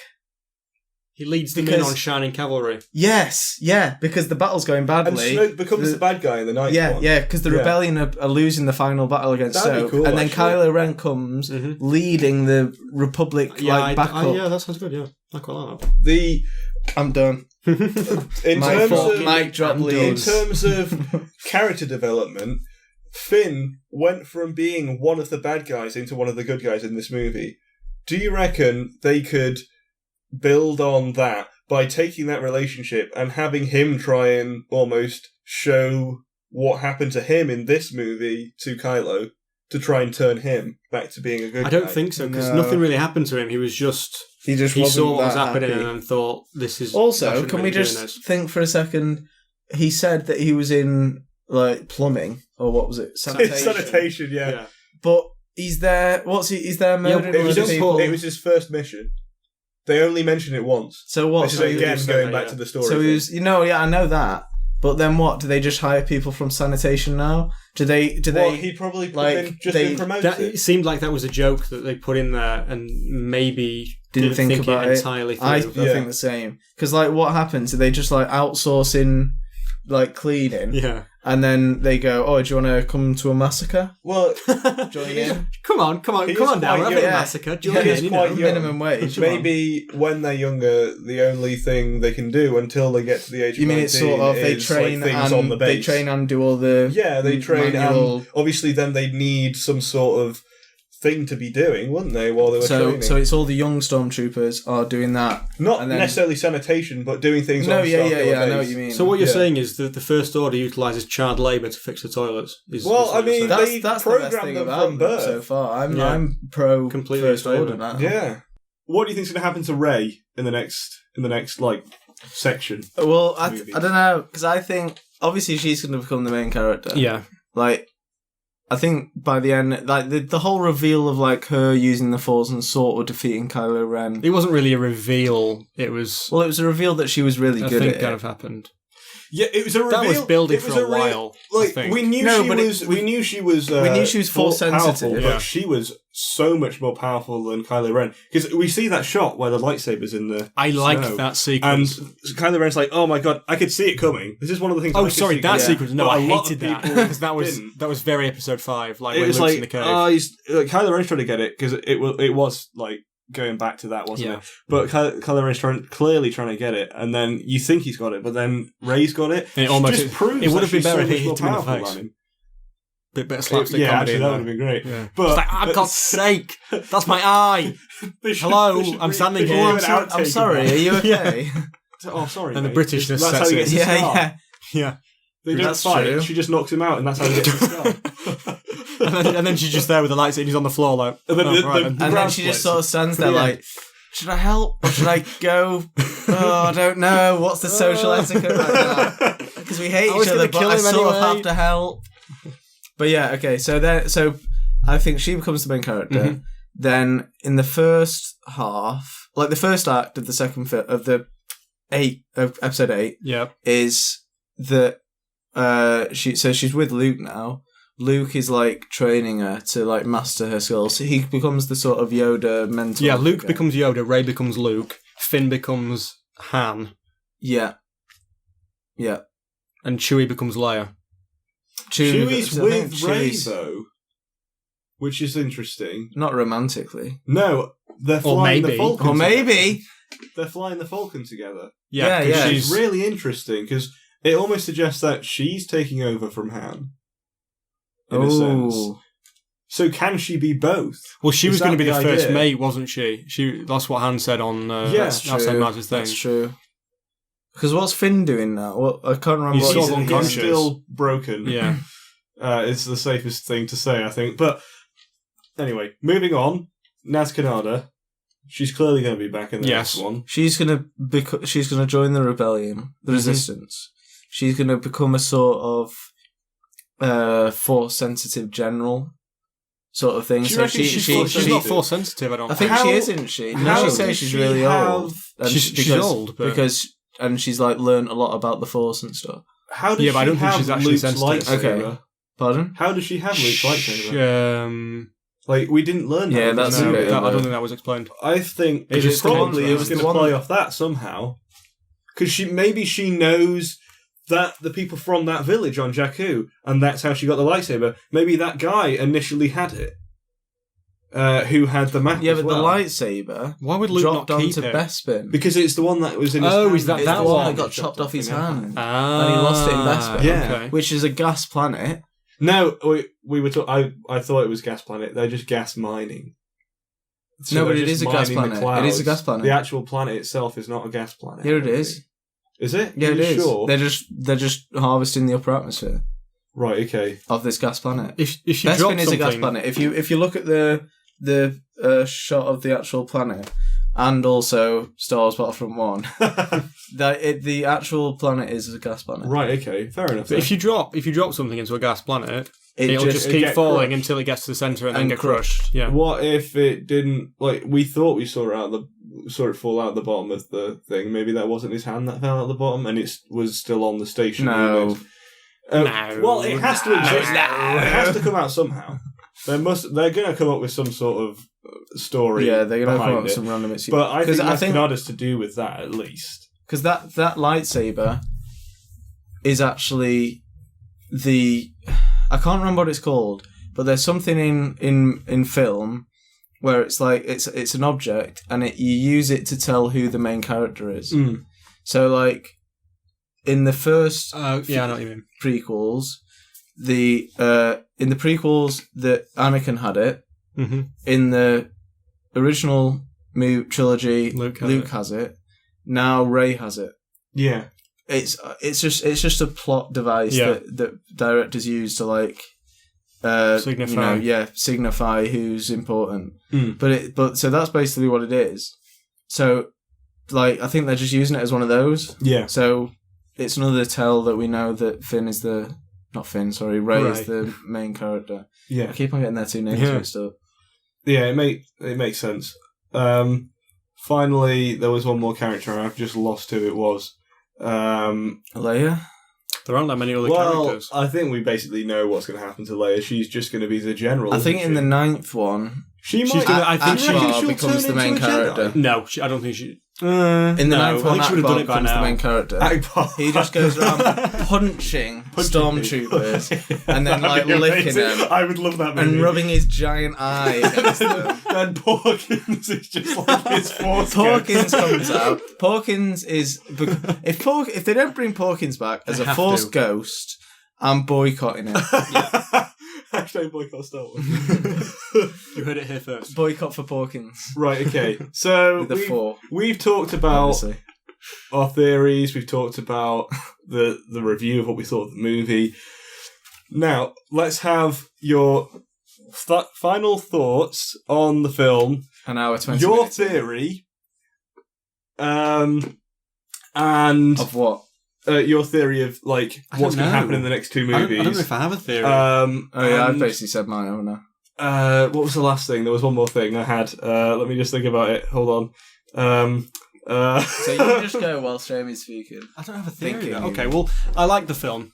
He leads them in on Shining Cavalry. Yes, yeah, because the battle's going badly. And Snoke becomes the bad guy in the 9th one. Yeah, because the Rebellion are losing the final battle against Snoke. Cool, and then Kylo Ren comes leading the Republic backup. Yeah, that sounds good, yeah. I quite like that. I'm done. In terms of character development, Finn went from being one of the bad guys into one of the good guys in this movie. Do you reckon they could build on that by taking that relationship and having him try and almost show what happened to him in this movie to Kylo to try and turn him back to being a good guy? I don't think so, because nothing really happened to him. He saw what was happening and thought, this is... Also, can we just think for a second, he said that he was in plumbing, or what was it? Sanitation, yeah. But he's there, he's there murdering people. It was his first mission. They only mention it once. So what? This is again going back to the story. So he was, I know that. But then what? Do they just hire people from sanitation now? Do they? He probably been promoted. It seemed like that was a joke that they put in there, and maybe didn't think about it entirely through. I think the same. Because what happens? Do they just outsourcing cleaning? Yeah. And then they go, oh, do you want to come to a massacre? Well, join in. Come on down. We're having a massacre. Join in. Minimum wage. Maybe when they're younger, the only thing they can do until they get to the age of 19 mean it's sort of they train things on the base. They train and do all the they train and obviously then they'd need some sort of thing to be doing, wouldn't they, while they were training? So it's all the young stormtroopers are doing that. Not necessarily sanitation, but doing things on I know what you mean. So what you're saying is that the First Order utilises child labour to fix the toilets. That's the best thing about them birth. So far. I'm pro completely First Order now. Yeah. What do you think's going to happen to Rey in the next section? Well, I don't know, because I think obviously she's going to become the main character. Yeah. I think by the end, the whole reveal of her using the Force and sort of defeating Kylo Ren. It wasn't really a reveal. It was. Well, it was a reveal that she was really good at it. Kind of happened. Yeah, it was a reveal. That was building for a while. Like we knew she was force sensitive. But she was so much more powerful than Kylo Ren, because we see that shot where the lightsaber's in the I liked that sequence, and Kylo Ren's like, "Oh my god, I could see it coming." This is one of the things. Oh, sorry, that sequence. No, I hated that because that was very Episode 5. Like when Luke's in the cave. Kylo Ren's trying to get it because it was like going back to that, wasn't it? But Kylo Ren's clearly trying to get it, and then you think he's got it, but then Rey's got it. And it almost just proves it would have been better if he hit him in the face. Bit better slapstick comedy. Actually, that would have been great. Yeah. But it's like, oh, God's sake, that's my eye. Hello, I'm standing here. I'm sorry. Are you okay? Oh, sorry. And mate. the Britishness that's sets how he gets it. the scar. Yeah. They don't fight. True. She just knocks him out, and that's how he gets the scar. and then she's just there with the lights, and he's on the floor like. And then she just sort of stands there like, should I help or should I go? Oh, I don't know. What's the social etiquette right now? Because we hate each other, but I sort of have to help. But yeah, okay. So I think she becomes the main character. Mm-hmm. Then in the first half, like the first act of the second of episode 8, is that she's with Luke now. Luke is like training her to like master her skills. So he becomes the sort of Yoda mentor. Yeah, Luke becomes Yoda, Rey becomes Luke, Finn becomes Han. Yeah. And Chewie becomes Leia. Chewie's with Rey though, which is interesting. Not romantically. No, they're flying the Falcon. Or maybe they're flying the Falcon together. Yeah. She's really interesting because it almost suggests that she's taking over from Han. In a sense. So can she be both? Well, she was going to be the first mate, wasn't she? That's what Han said on outside Maz's thing. That's true. Because what's Finn doing now? Well, I can't remember. He's sort of unconscious. He's still broken. Yeah. It's the safest thing to say, I think. But anyway, moving on. Naz Kanata. She's clearly going to be back in the next one. She's going to join the rebellion, the resistance. She's going to become a sort of force sensitive general sort of thing. She's not force sensitive, I don't think. I think she is, isn't she? No, she says she's really old. She's old, and she's like learned a lot about the Force and stuff. How does she I don't have think she's actually Luke's sensitive. lightsaber? Okay. Pardon? How does she have Luke's lightsaber? Like, we didn't learn that. Yeah, that's a bit. I don't think that was explained. I think it's probably going to play off that somehow. Because maybe she knows that the people from that village on Jakku, and that's how she got the lightsaber. Maybe that guy initially had it. Who had the map? Yeah, but the lightsaber. Why would Luke dropped not keep onto it? Bespin? Because it's the one that was in his hand. Is that it's the one one that got chopped off his hand, and he lost it in Bespin? Yeah, which is a gas planet. No, we were. I thought it was gas planet. They're just gas mining. So no, but it is a gas planet. It is a gas planet. The actual planet itself is not a gas planet. Here it is. Is it? Yeah, it is. Sure? They're just harvesting the upper atmosphere. Right. Okay. Of this gas planet. If you Bespin is a gas planet. If you look at the shot of the actual planet, and also Star Wars Battlefront 1, the actual planet is a gas planet. Right. Okay. Fair enough. But if you drop something into a gas planet, it'll just keep falling until it gets to the center and then get crushed. Yeah. What if it didn't? Like, we thought we saw it fall out the bottom of the thing. Maybe that wasn't his hand that fell out the bottom, and it was still on the station. No. No. Well, it has to exist. No. It has to come out somehow. They're going to come up with some sort of story. Yeah, they're going to come up with some random excuse. But I think Kanata's to do with that at least. Because that lightsaber is actually I can't remember what it's called, but there's something in film where it's like it's an object and you use it to tell who the main character is. Mm. So like in the first I know what you mean. Prequels, in the prequels that Anakin had it. Mm-hmm. In the original trilogy, Luke has it. Now Rey has it. Yeah. It's just a plot device that directors use to like signify signify who's important. Mm. But so that's basically what it is. So like I think they're just using it as one of those. Yeah. So it's another tell that we know that Rey is the main character. Yeah. I keep on getting their two names mixed up. Yeah, it makes sense. Finally, there was one more character. I've just lost who it was. Leia? There aren't that many other characters. I think we basically know what's going to happen to Leia. She's just going to be the general. I think in the 9th one, Akbar becomes the main character. No, I don't think she... in the 9th one, Akbar becomes the main character. Akbar. He just goes around punching stormtroopers and then like licking them. I would love that movie. And rubbing his giant eye against them. Then Porkins is just like his force. Porkins comes out. Porkins is... If they don't bring Porkins back as a Force ghost, I'm boycotting it. Hashtag boycott Star Wars. You heard it here first. Boycott for Porkins. Right, okay. So we've talked about our theories. We've talked about the review of what we thought of the movie. Now, let's have your final thoughts on the film. An hour 20 your minutes. Theory. And... Of what? Your theory of like what's going to happen in the next two movies. I don't know if I have a theory. I've basically said mine, haven't I? What was the last thing? There was one more thing I had. Let me just think about it. Hold on. So you just go while Jamie's speaking. I don't have a theory. Okay, well, I like the film.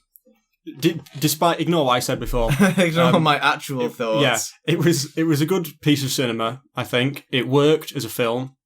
Ignore what I said before. Ignore my actual thoughts. Yeah, it was a good piece of cinema. I think it worked as a film.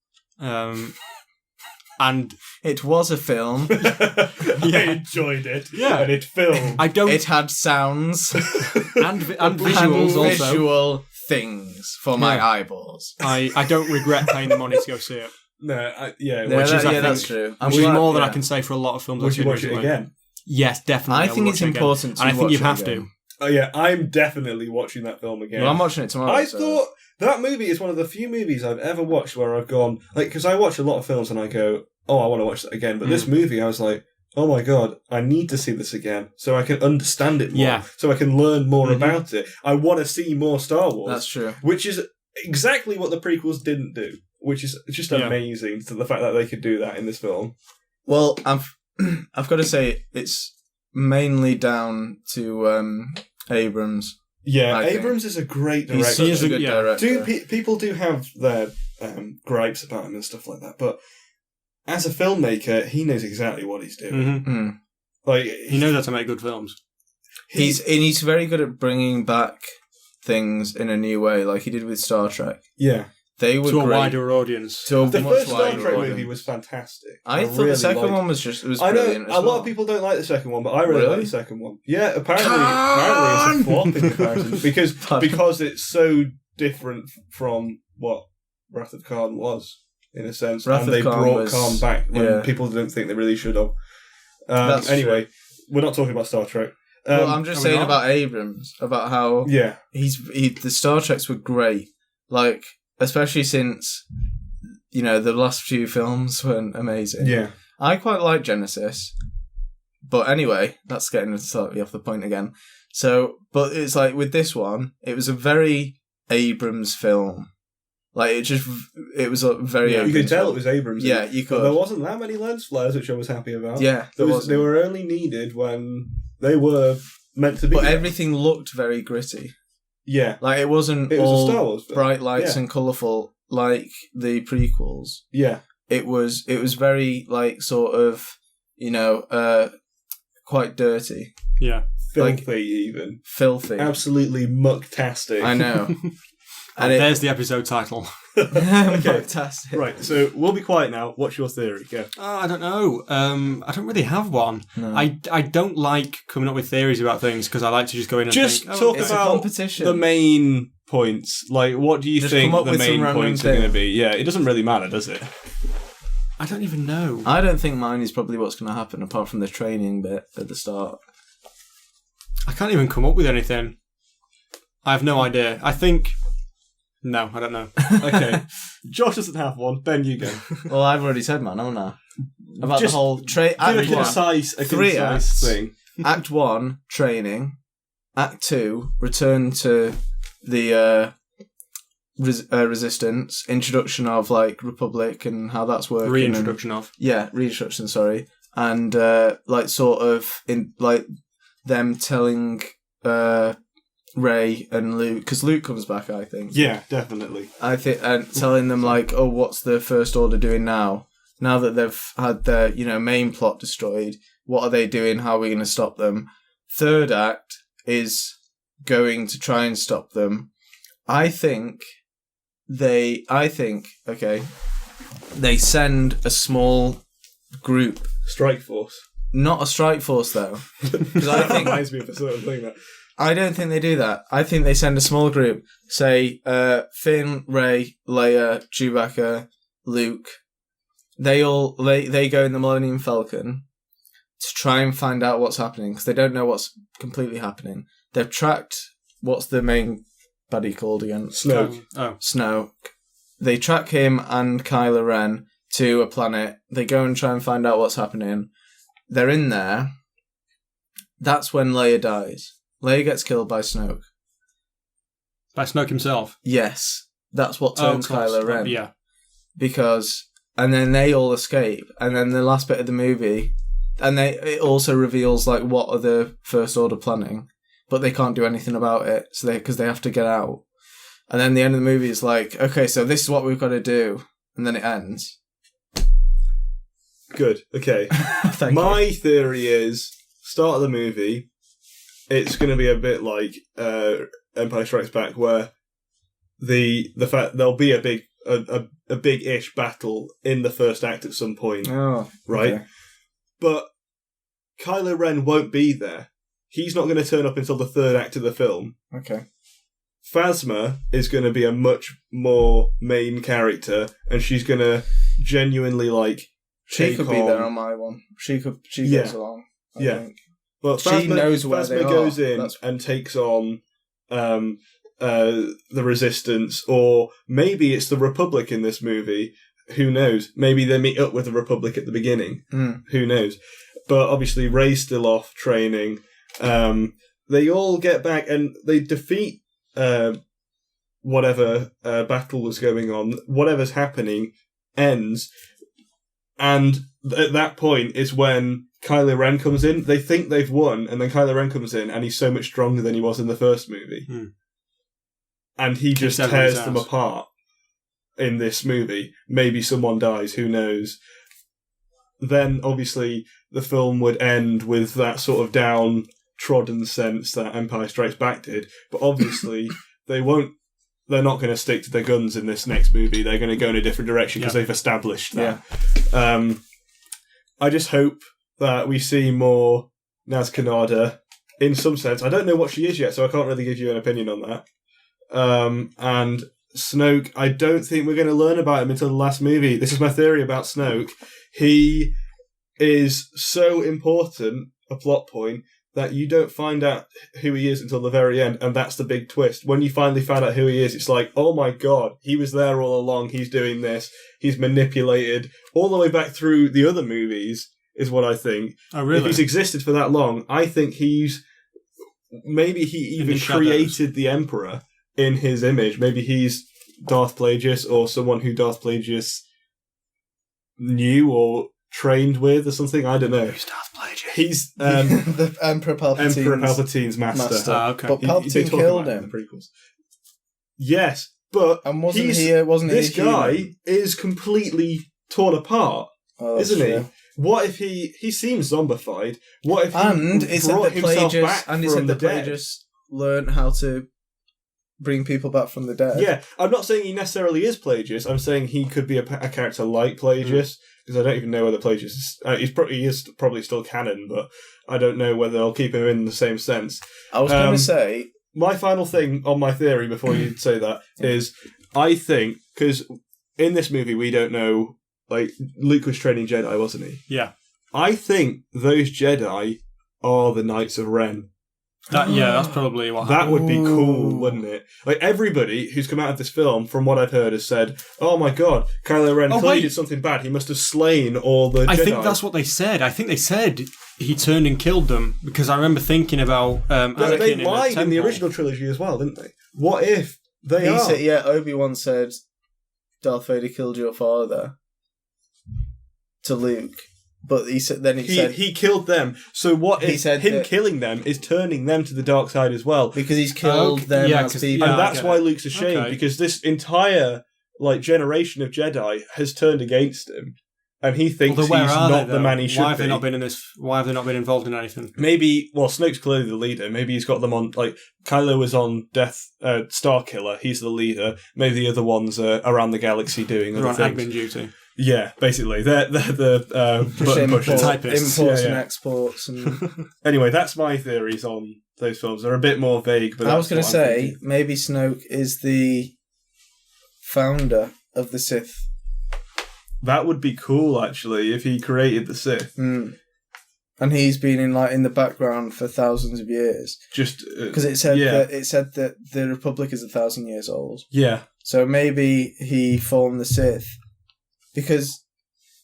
And it was a film. I enjoyed it. Yeah, and it filmed. It had sounds and visuals and also. Visual things for my eyeballs. I don't regret paying the money to go see it. No, that's true. Which is more than I can say for a lot of films. Would you watch it again? Yes, definitely. I think it's important, and I think you have to. Oh yeah, I'm definitely watching that film again. Well, I'm watching it tomorrow. I thought that movie is one of the few movies I've ever watched where I've gone, like, because I watch a lot of films and I go, oh, I want to watch that again. But this movie, I was like, oh my God, I need to see this again so I can understand it more, so I can learn more about it. I want to see more Star Wars. That's true. Which is exactly what the prequels didn't do, which is just amazing to the fact that they could do that in this film. Well, I've got to say, it's mainly down to Abrams. Yeah, Abrams is a great director. He's a good director. People do have their gripes about him and stuff like that, but as a filmmaker, he knows exactly what he's doing. Mm-hmm. Like he knows how to make good films. He's very good at bringing back things in a new way, like he did with Star Trek. Yeah. They were to great. A wider audience. The first Star Trek movie was fantastic. I thought the second one was brilliant. I know a lot of people don't like the second one, but I really like the second one. Yeah, apparently it's a flop in comparison because it's so different from what Wrath of Khan was in a sense, and they brought Khan back when people didn't think they really should have. Anyway, we're not talking about Star Trek. Well, I'm just saying about Abrams, about how the Star Treks were great, like. Especially since, the last few films weren't amazing. Yeah. I quite like Genesis. But anyway, that's getting slightly off the point again. So, but it's like with this one, it was a very Abrams film. Like, it was a very Abrams You could tell film. it was Abrams. Yeah, you could. But there wasn't that many lens flares, which I was happy about. Yeah, they were only needed when they were meant to be. But everything looked very gritty. Yeah. Like, it wasn't a Star Wars film. Bright lights and colourful like the prequels. Yeah. It was very, like, sort of, quite dirty. Yeah. Filthy, even. Filthy. Absolutely mucktastic. I know. And there's the episode title. Fantastic. Right, so we'll be quiet now. What's your theory? Go. I don't know. I don't really have one. No. I don't like coming up with theories about things because I like to just go in and think, talk about the main points. Like, what do you think the main points are going to be? Yeah, it doesn't really matter, does it? I don't even know. I don't think mine is probably what's going to happen apart from the training bit at the start. I can't even come up with anything. I have no idea. I think... No, I don't know. Okay. Josh doesn't have one. Ben, you go. Well, I've already said mine, haven't I? About just the whole... a concise thing. Act 1, training. Act 2, return to the resistance. Introduction of, like, Republic and how that's working. Reintroduction, sorry. And, like, sort of, in like, them telling... Rey and Luke, because Luke comes back, I think. Yeah, definitely. I think, and telling them like, what's the First Order doing now? Now that they've had their, main plot destroyed, What are they doing? How are we going to stop them? Third act is going to try and stop them. I think they send a small group. Strike force. Not a strike force, though. Because I think reminds me of a certain thing that. I don't think they do that. I think they send a small group. Say, Finn, Rey, Leia, Chewbacca, Luke. They go in the Millennium Falcon to try and find out what's happening, because they don't know what's completely happening. They've tracked, what's the main baddie called again? Snoke. Snoke. They track him and Kylo Ren to a planet. They go and try and find out what's happening. They're in there. That's when Leia dies. Leia gets killed by Snoke. By Snoke himself? Yes. That's what turns Kylo Ren. Yeah. And then they all escape. And then the last bit of the movie, it also reveals like what are the First Order planning, but they can't do anything about it, because they have to get out. And then the end of the movie is like, okay, so this is what we've got to do, and then it ends. Good. Okay. My theory is, start of the movie, it's going to be a bit like Empire Strikes Back, where the fact there'll be a big-ish battle in the first act at some point, right? Okay. But Kylo Ren won't be there. He's not going to turn up until the third act of the film. Okay. Phasma is going to be a much more main character, and she's going to genuinely She could be there on my one. She goes along. I think. But she knows where they are. Phasma goes in and takes on the Resistance, or maybe it's the Republic in this movie. Who knows? Maybe they meet up with the Republic at the beginning. Who knows? But obviously, Rey's still off training. They all get back and they defeat whatever battle was going on. Whatever's happening ends. And at that point is when Kylo Ren comes in. They think they've won, and then Kylo Ren comes in, and he's so much stronger than he was in the first movie. And he just tears them apart in this movie. Maybe someone dies, who knows. Then, obviously, the film would end with that sort of downtrodden sense that Empire Strikes Back did. But obviously, they're not going to stick to their guns in this next movie. They're going to go in a different direction because they've established that. Yeah. I just hope that we see more Naz Kanata in some sense. I don't know what she is yet, so I can't really give you an opinion on that. And Snoke, I don't think we're going to learn about him until the last movie. This is my theory about Snoke. He is so important, a plot point, that you don't find out who he is until the very end, and that's the big twist. When you finally find out who he is, it's like, oh my god, he was there all along, he's doing this, he's manipulated, all the way back through the other movies, is what I think. Oh, really? If he's existed for that long, I think maybe he even created the Emperor in his image. Maybe he's Darth Plagueis, or someone who Darth Plagueis knew or trained with or something. I don't know. Who's Darth Plagueis? He's the Emperor Palpatine's master. Okay. But Palpatine killed him. In the prequels. Yes, but and this guy is completely torn apart, isn't he? What if he seems zombified? What if he brought himself back from the dead? Plagueis learned how to bring people back from the dead. Yeah, I'm not saying he necessarily is Plagueis. I'm saying he could be a character like Plagueis, because I don't even know whether Plagueis is... he is probably still canon, but I don't know whether I'll keep him in the same sense. I was going to say... My final thing on my theory, before you say that, is I think, because in this movie we don't know, Luke was training Jedi, wasn't he? Yeah. I think those Jedi are the Knights of Ren. That's probably what happened. That would be cool, wouldn't it? Everybody who's come out of this film, from what I've heard, has said, oh my god, Kylo Ren clearly did something bad. He must have slain all the Jedi. I think that's what they said. I think they said he turned and killed them, because I remember thinking about Anakin they lied in the original trilogy as well, didn't they? What if they are? Obi-Wan said, Darth Vader killed your father to Luke. But he said he killed them. So what if him killing them is turning them to the dark side as well? Because he's killed them as people. And that's why Luke's ashamed, because this entire generation of Jedi has turned against him. and he thinks he's not the man he should be. Why have they not been in this? Why have they not been involved in anything? Maybe, Snoke's clearly the leader. Maybe he's got them on, like, Kylo was on Starkiller, he's the leader. Maybe the other ones are around the galaxy doing other things. They're on admin duty. Yeah, basically. They're the button pushers. Imports and exports. And... Anyway, that's my theories on those films. They're a bit more vague, but I was going to say, maybe Snoke is the founder of the Sith. That would be cool, actually, if he created the Sith. Mm. And he's been in the background for thousands of years. Just because it said that the Republic is 1,000 years old. Yeah. So maybe he formed the Sith. Because,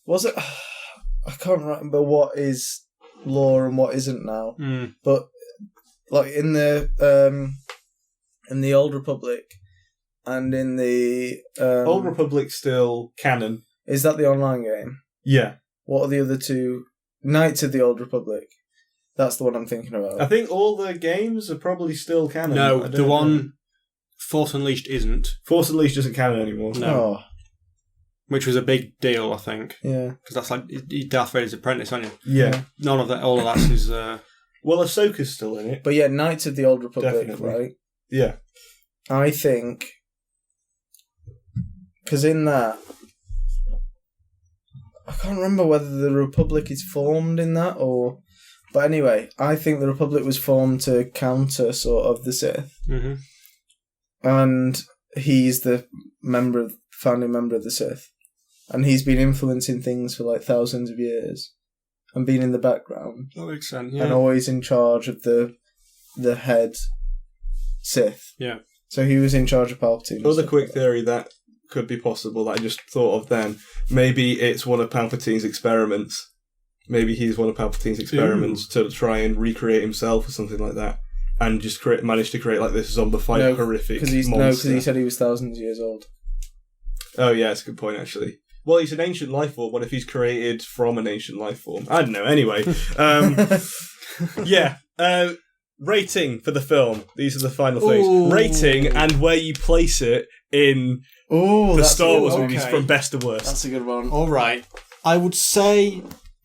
was it... I can't remember what is lore and what isn't now. Mm. But, like, in the Old Republic and in the... Old Republic's still canon. Is that the online game? Yeah. What are the other two? Knights of the Old Republic. That's the one I'm thinking about. I think all the games are probably still canon. No, the one Force Unleashed isn't. Force Unleashed isn't canon anymore. No. Oh. Which was a big deal, I think. Yeah. Because that's like Darth Vader's apprentice, aren't you? Yeah. None of that, all of that is... Well, Ahsoka's still in it. But yeah, Knights of the Old Republic, Definitely. right? Yeah. I think... Because in that... I can't remember whether the Republic is formed in that or... But anyway, I think the Republic was formed to counter sort of the Sith. Mm-hmm. And he's the founding member of the Sith. And he's been influencing things for like thousands of years. And been in the background. That makes sense, yeah. And always in charge of the head Sith. Yeah. So he was in charge of Palpatine. Another quick theory that could be possible that I just thought of then. Maybe it's one of Palpatine's experiments. Maybe he's one of Palpatine's experiments to try and recreate himself or something like that. And just manage to create like this zombified horrific monster. Because he said he was thousands of years old. Oh yeah, that's a good point actually. Well, he's an ancient life form. What if he's created from an ancient life form? I don't know. Anyway. Yeah. Rating for the film. These are the final things. Ooh. Rating and where you place it in the Star Wars movies from best to worst. That's a good one. All right. I would say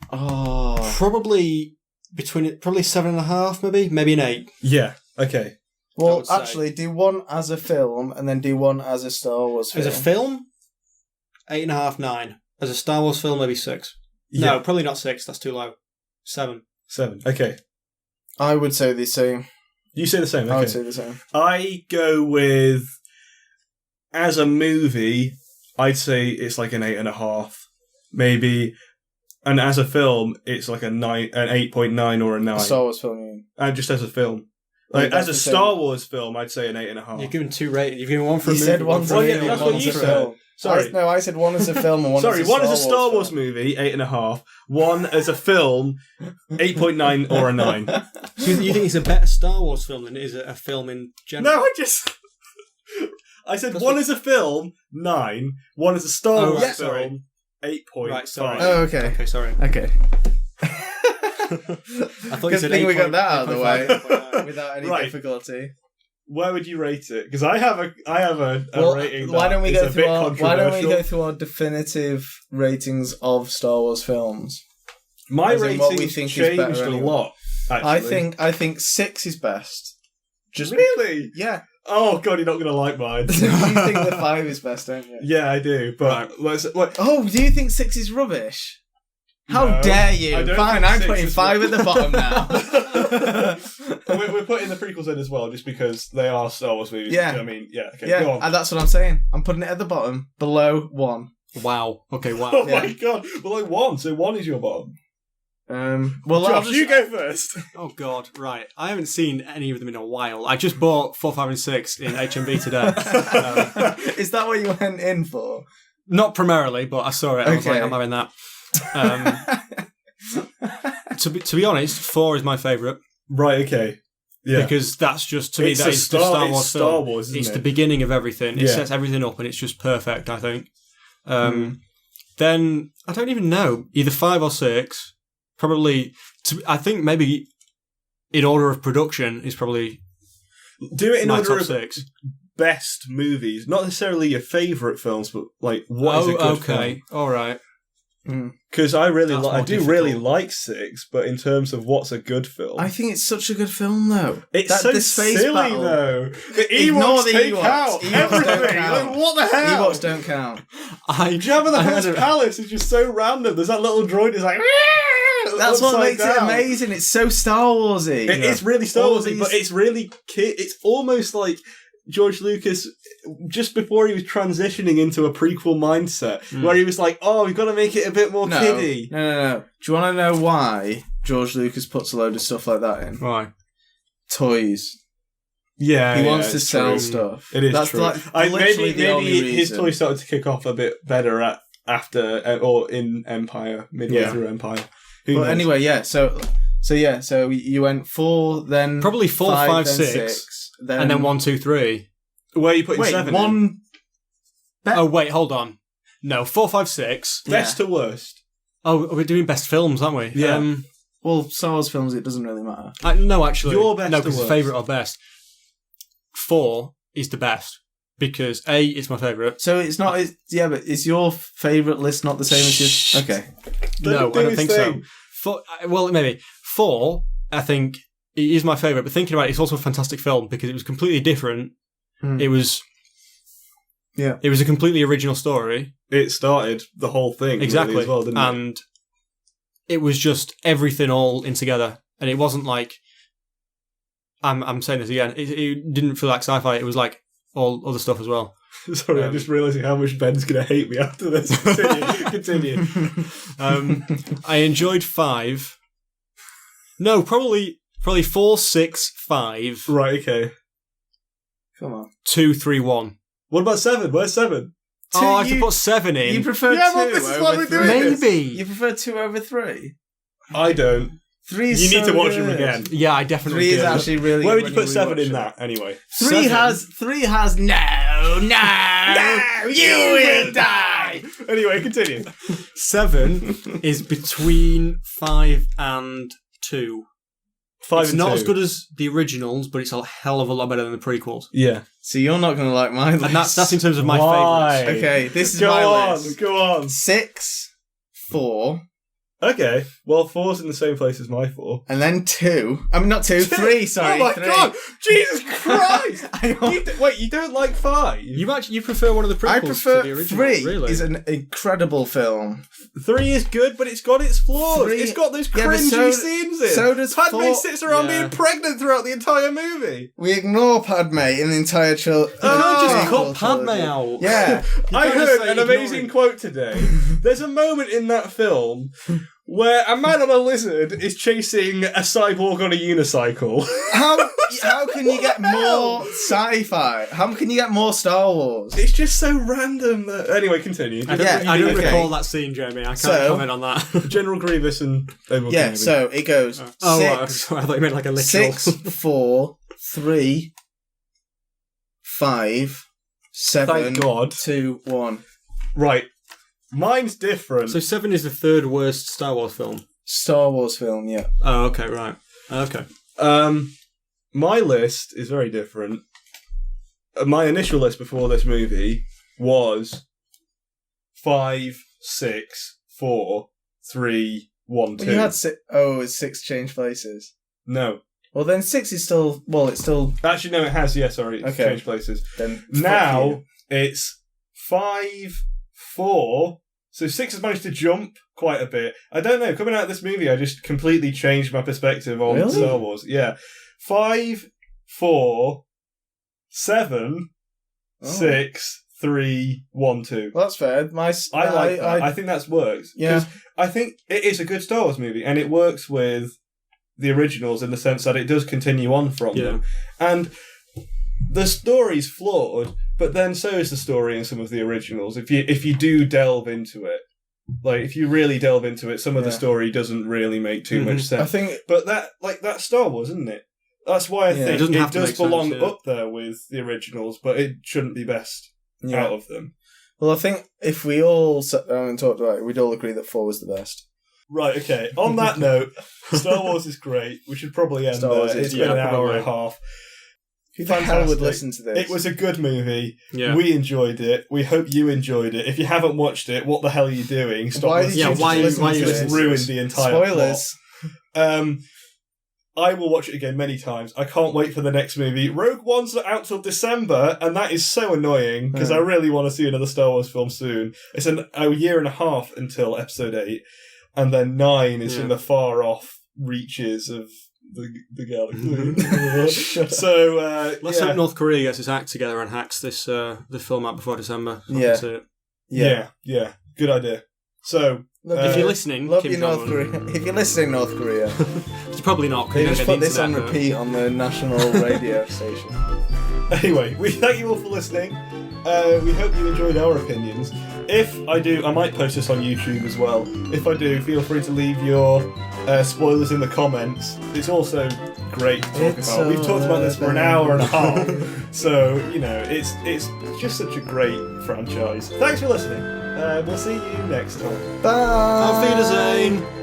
probably 7.5, maybe an 8. Yeah. Okay. Well, actually, do one as a film and then do one as a Star Wars film. As a film, 8.5, 9. As a Star Wars film, maybe 6. Yeah. No, probably not 6. That's too low. 7. 7. Okay. I would say the same. You say the same. Okay. I would say the same. I go with, as a movie, I'd say it's like an 8.5, maybe. And as a film, it's like an 8.9 or a 9. A Star Wars film, you mean? Just as a film. Like, as a Star Wars film, I'd say an 8.5. You're giving 2 ratings. You've given one for a movie. You said one for a movie. Yeah, that's what you said. Sorry. I said one as a film and one Sorry, as a one as a Star Wars movie, 8.5. One as a film, 8.9 or a 9. So you think it's a better Star Wars film than it is a film in general? No, I said one as a film, 9. One as a Star Wars film, 8.5. Right, sorry. Oh, okay. Okay, sorry. Okay. I thought you said we got that out of the way 8.5. without any difficulty. Where would you rate it? Because I have a rating. Why don't we go through controversial. our definitive ratings of Star Wars films? My ratings changed a lot. Actually. I think 6 is best. Really? Yeah. Oh god, you're not gonna like mine. You think the 5 is best, don't you? Yeah, I do. But oh, do you think 6 is rubbish? How dare you? Fine, I'm putting 5 at the bottom now. We're putting the prequels in as well, just because they are Star Wars movies. Yeah. I mean, yeah. Okay, yeah, go on. And that's what I'm saying. I'm putting it at the bottom, below 1. Wow. Okay, wow. Oh my god. Well, like 1, so 1 is your bottom. Well, Josh, you go first. Oh god, right. I haven't seen any of them in a while. I just bought 4, 5 and 6 in HMV today. Is that what you went in for? Not primarily, but I saw it. I was like, I'm having that. To be honest, 4 is my favourite. Right, okay. Yeah. Because that's just, to me, It's that is the Star Wars film. Star Wars, isn't it's it? the beginning of everything. It Yeah. sets everything up and it's just perfect, I think. Then, I don't even know. Either 5 or 6. Probably, I think maybe in order of production is probably do it in my order top of 6. Best movies. Not necessarily your favourite films, but like, what is a good film? All right. Because I do really like 6, but in terms of what's a good film, I think it's such a good film, though. It's so silly, though. The Ewoks take out everything. Like, what the hell? Ewoks don't count. Jabba the Hutt's palace is just so random. There's that little droid who's like... That's what makes it amazing. It's so Star Warsy. It is really Star Warsy, but it's really It's almost like George Lucas, just before he was transitioning into a prequel mindset, where he was like, "Oh, we've got to make it a bit more kiddie." No. Do you want to know why George Lucas puts a load of stuff like that in? Why? Toys. Yeah, he wants to sell stuff. It is That's true. Like maybe his toys started to kick off a bit better after or in Empire, midway through Empire. But anyway, So you went 4, then probably 4, 5, 6, 6 then... and then 1, 2, 3. Where are you putting 7? One. Oh wait, hold on. No, 4, 5, 6. Best to worst. Oh, we're doing best films, aren't we? Yeah. Well, Star Wars films, it doesn't really matter. No, actually, your best. No, because favourite or best. 4 is the best because A, it's my favourite. So it's not. But is your favourite list not the same as yours? Okay. No, I don't think so. 4, well, maybe 4. I think it is my favourite, but thinking about it, it's also a fantastic film because it was completely different. It was. Yeah. It was a completely original story. It started the whole thing exactly really as well, didn't it? And it was just everything all in together, and it wasn't like. I'm saying this again. It didn't feel like sci-fi. It was like all other stuff as well. Sorry, I'm just realising how much Ben's going to hate me after this. Continue. I enjoyed 5. No, probably 4, 6, 5. Right, okay. Come on. 2, 3, 1. What about 7? Where's 7? I have to put 7 in. You prefer 2 but this is why over we're 3? doing this. Maybe. You prefer 2 over 3? I don't. 3 is You need so to watch good. them again. Yeah, I definitely 3 do. is actually really Where good. would you put 7 in that, anyway? 3 has no, you will die. Anyway, continue. 7 is between 5 and 2. 5 it's and not 2. as good as the originals, but it's a hell of a lot better than the prequels. Yeah. So you're not going to like my list. And that's in terms of my Why? favourites. Okay, this is my list. Go on. 6, 4. Okay. Well, 4's in the same place as my 4. And then 2. I mean, not 2, 3, sorry. Oh my 3. god! Jesus Christ! Wait, you don't like 5? You prefer one of the prequels I prefer to the original, 3 really? is an incredible film. 3 is good, but it's got its flaws. 3 It's got those Yeah, but cringy scenes in. so does Padme 4. sits around Yeah. being pregnant throughout the entire movie. We ignore Padme in the entire trilogy. You can't just cut Padme out. Yeah. I can't just heard say an ignore amazing it. quote today. There's a moment in that film where a man on a lizard is chasing a cyborg on a unicycle. How can you get more sci-fi? How can you get more Star Wars? It's just so random. Anyway, continue. I don't recall that scene, Jeremy. I can't comment on that. General Grievous and Obi-Wan Yeah, Kenobi. so it goes Oh, 6, I thought you meant like a literal. 6, 4, 3, 5, 7, Thank God. 2, 1. Right. Mine's different. So 7 is the 3rd worst Star Wars film. Star Wars film, yeah. Oh, okay, right. Okay. My list is very different. My initial list before this movie was 5, 6, 4, 3, 1, 2. Well, you had 6. Oh, it's 6 change places. No. Well, then 6 is still. Well, it's still. Actually, no, it has. Yeah, sorry. It's Okay. changed places. Then Now, it's 5, 4. So 6 has managed to jump quite a bit. I don't know. Coming out of this movie, I just completely changed my perspective on Really? Star Wars. Yeah. 5, 4, 7, 6, 3, 1, 2. Well, that's fair. I like that. I think that works. Yeah. 'Cause I think it is a good Star Wars movie, and it works with the originals in the sense that it does continue on from them. And the story's flawed, but then so is the story in some of the originals. If you do delve into it, like if you really delve into it, some of the story doesn't really make too much sense. I think, but that's Star Wars, isn't it? That's why I think doesn't have it to does make sense, belong yeah. up there with the originals, but it shouldn't be best out of them. Well, I think if we all sat down and talked about it, we'd all agree that 4 was the best. Right, okay. On that note, Star Wars is great. We should probably end Star Wars there. is- It's been an yeah, hour probably. and a half. Who the hell would listen to this? It was a good movie. Yeah. We enjoyed it. We hope you enjoyed it. If you haven't watched it, what the hell are you doing? Stop listening. Why you just ruined the entire spoilers plot. I will watch it again many times. I can't wait for the next movie. Rogue One's not out till December, and that is so annoying because I really want to see another Star Wars film soon. It's a year and a half until Episode 8, and then 9 is in the far off reaches of the galaxy. So let's hope North Korea gets its act together and hacks the film out before December. So yeah. Good idea. So if you're listening, love you, North Korea. If you're listening, North Korea, it's probably not. They just put this on repeat on the national radio station. Anyway, we thank you all for listening. We hope you enjoyed our opinions. If I do, I might post this on YouTube as well. If I do, feel free to leave your spoilers in the comments. It's also great to talk about. We've talked about this for an hour and a half, so it's just such a great franchise. Thanks for listening. We'll see you next time. Bye. Auf Wiedersehen.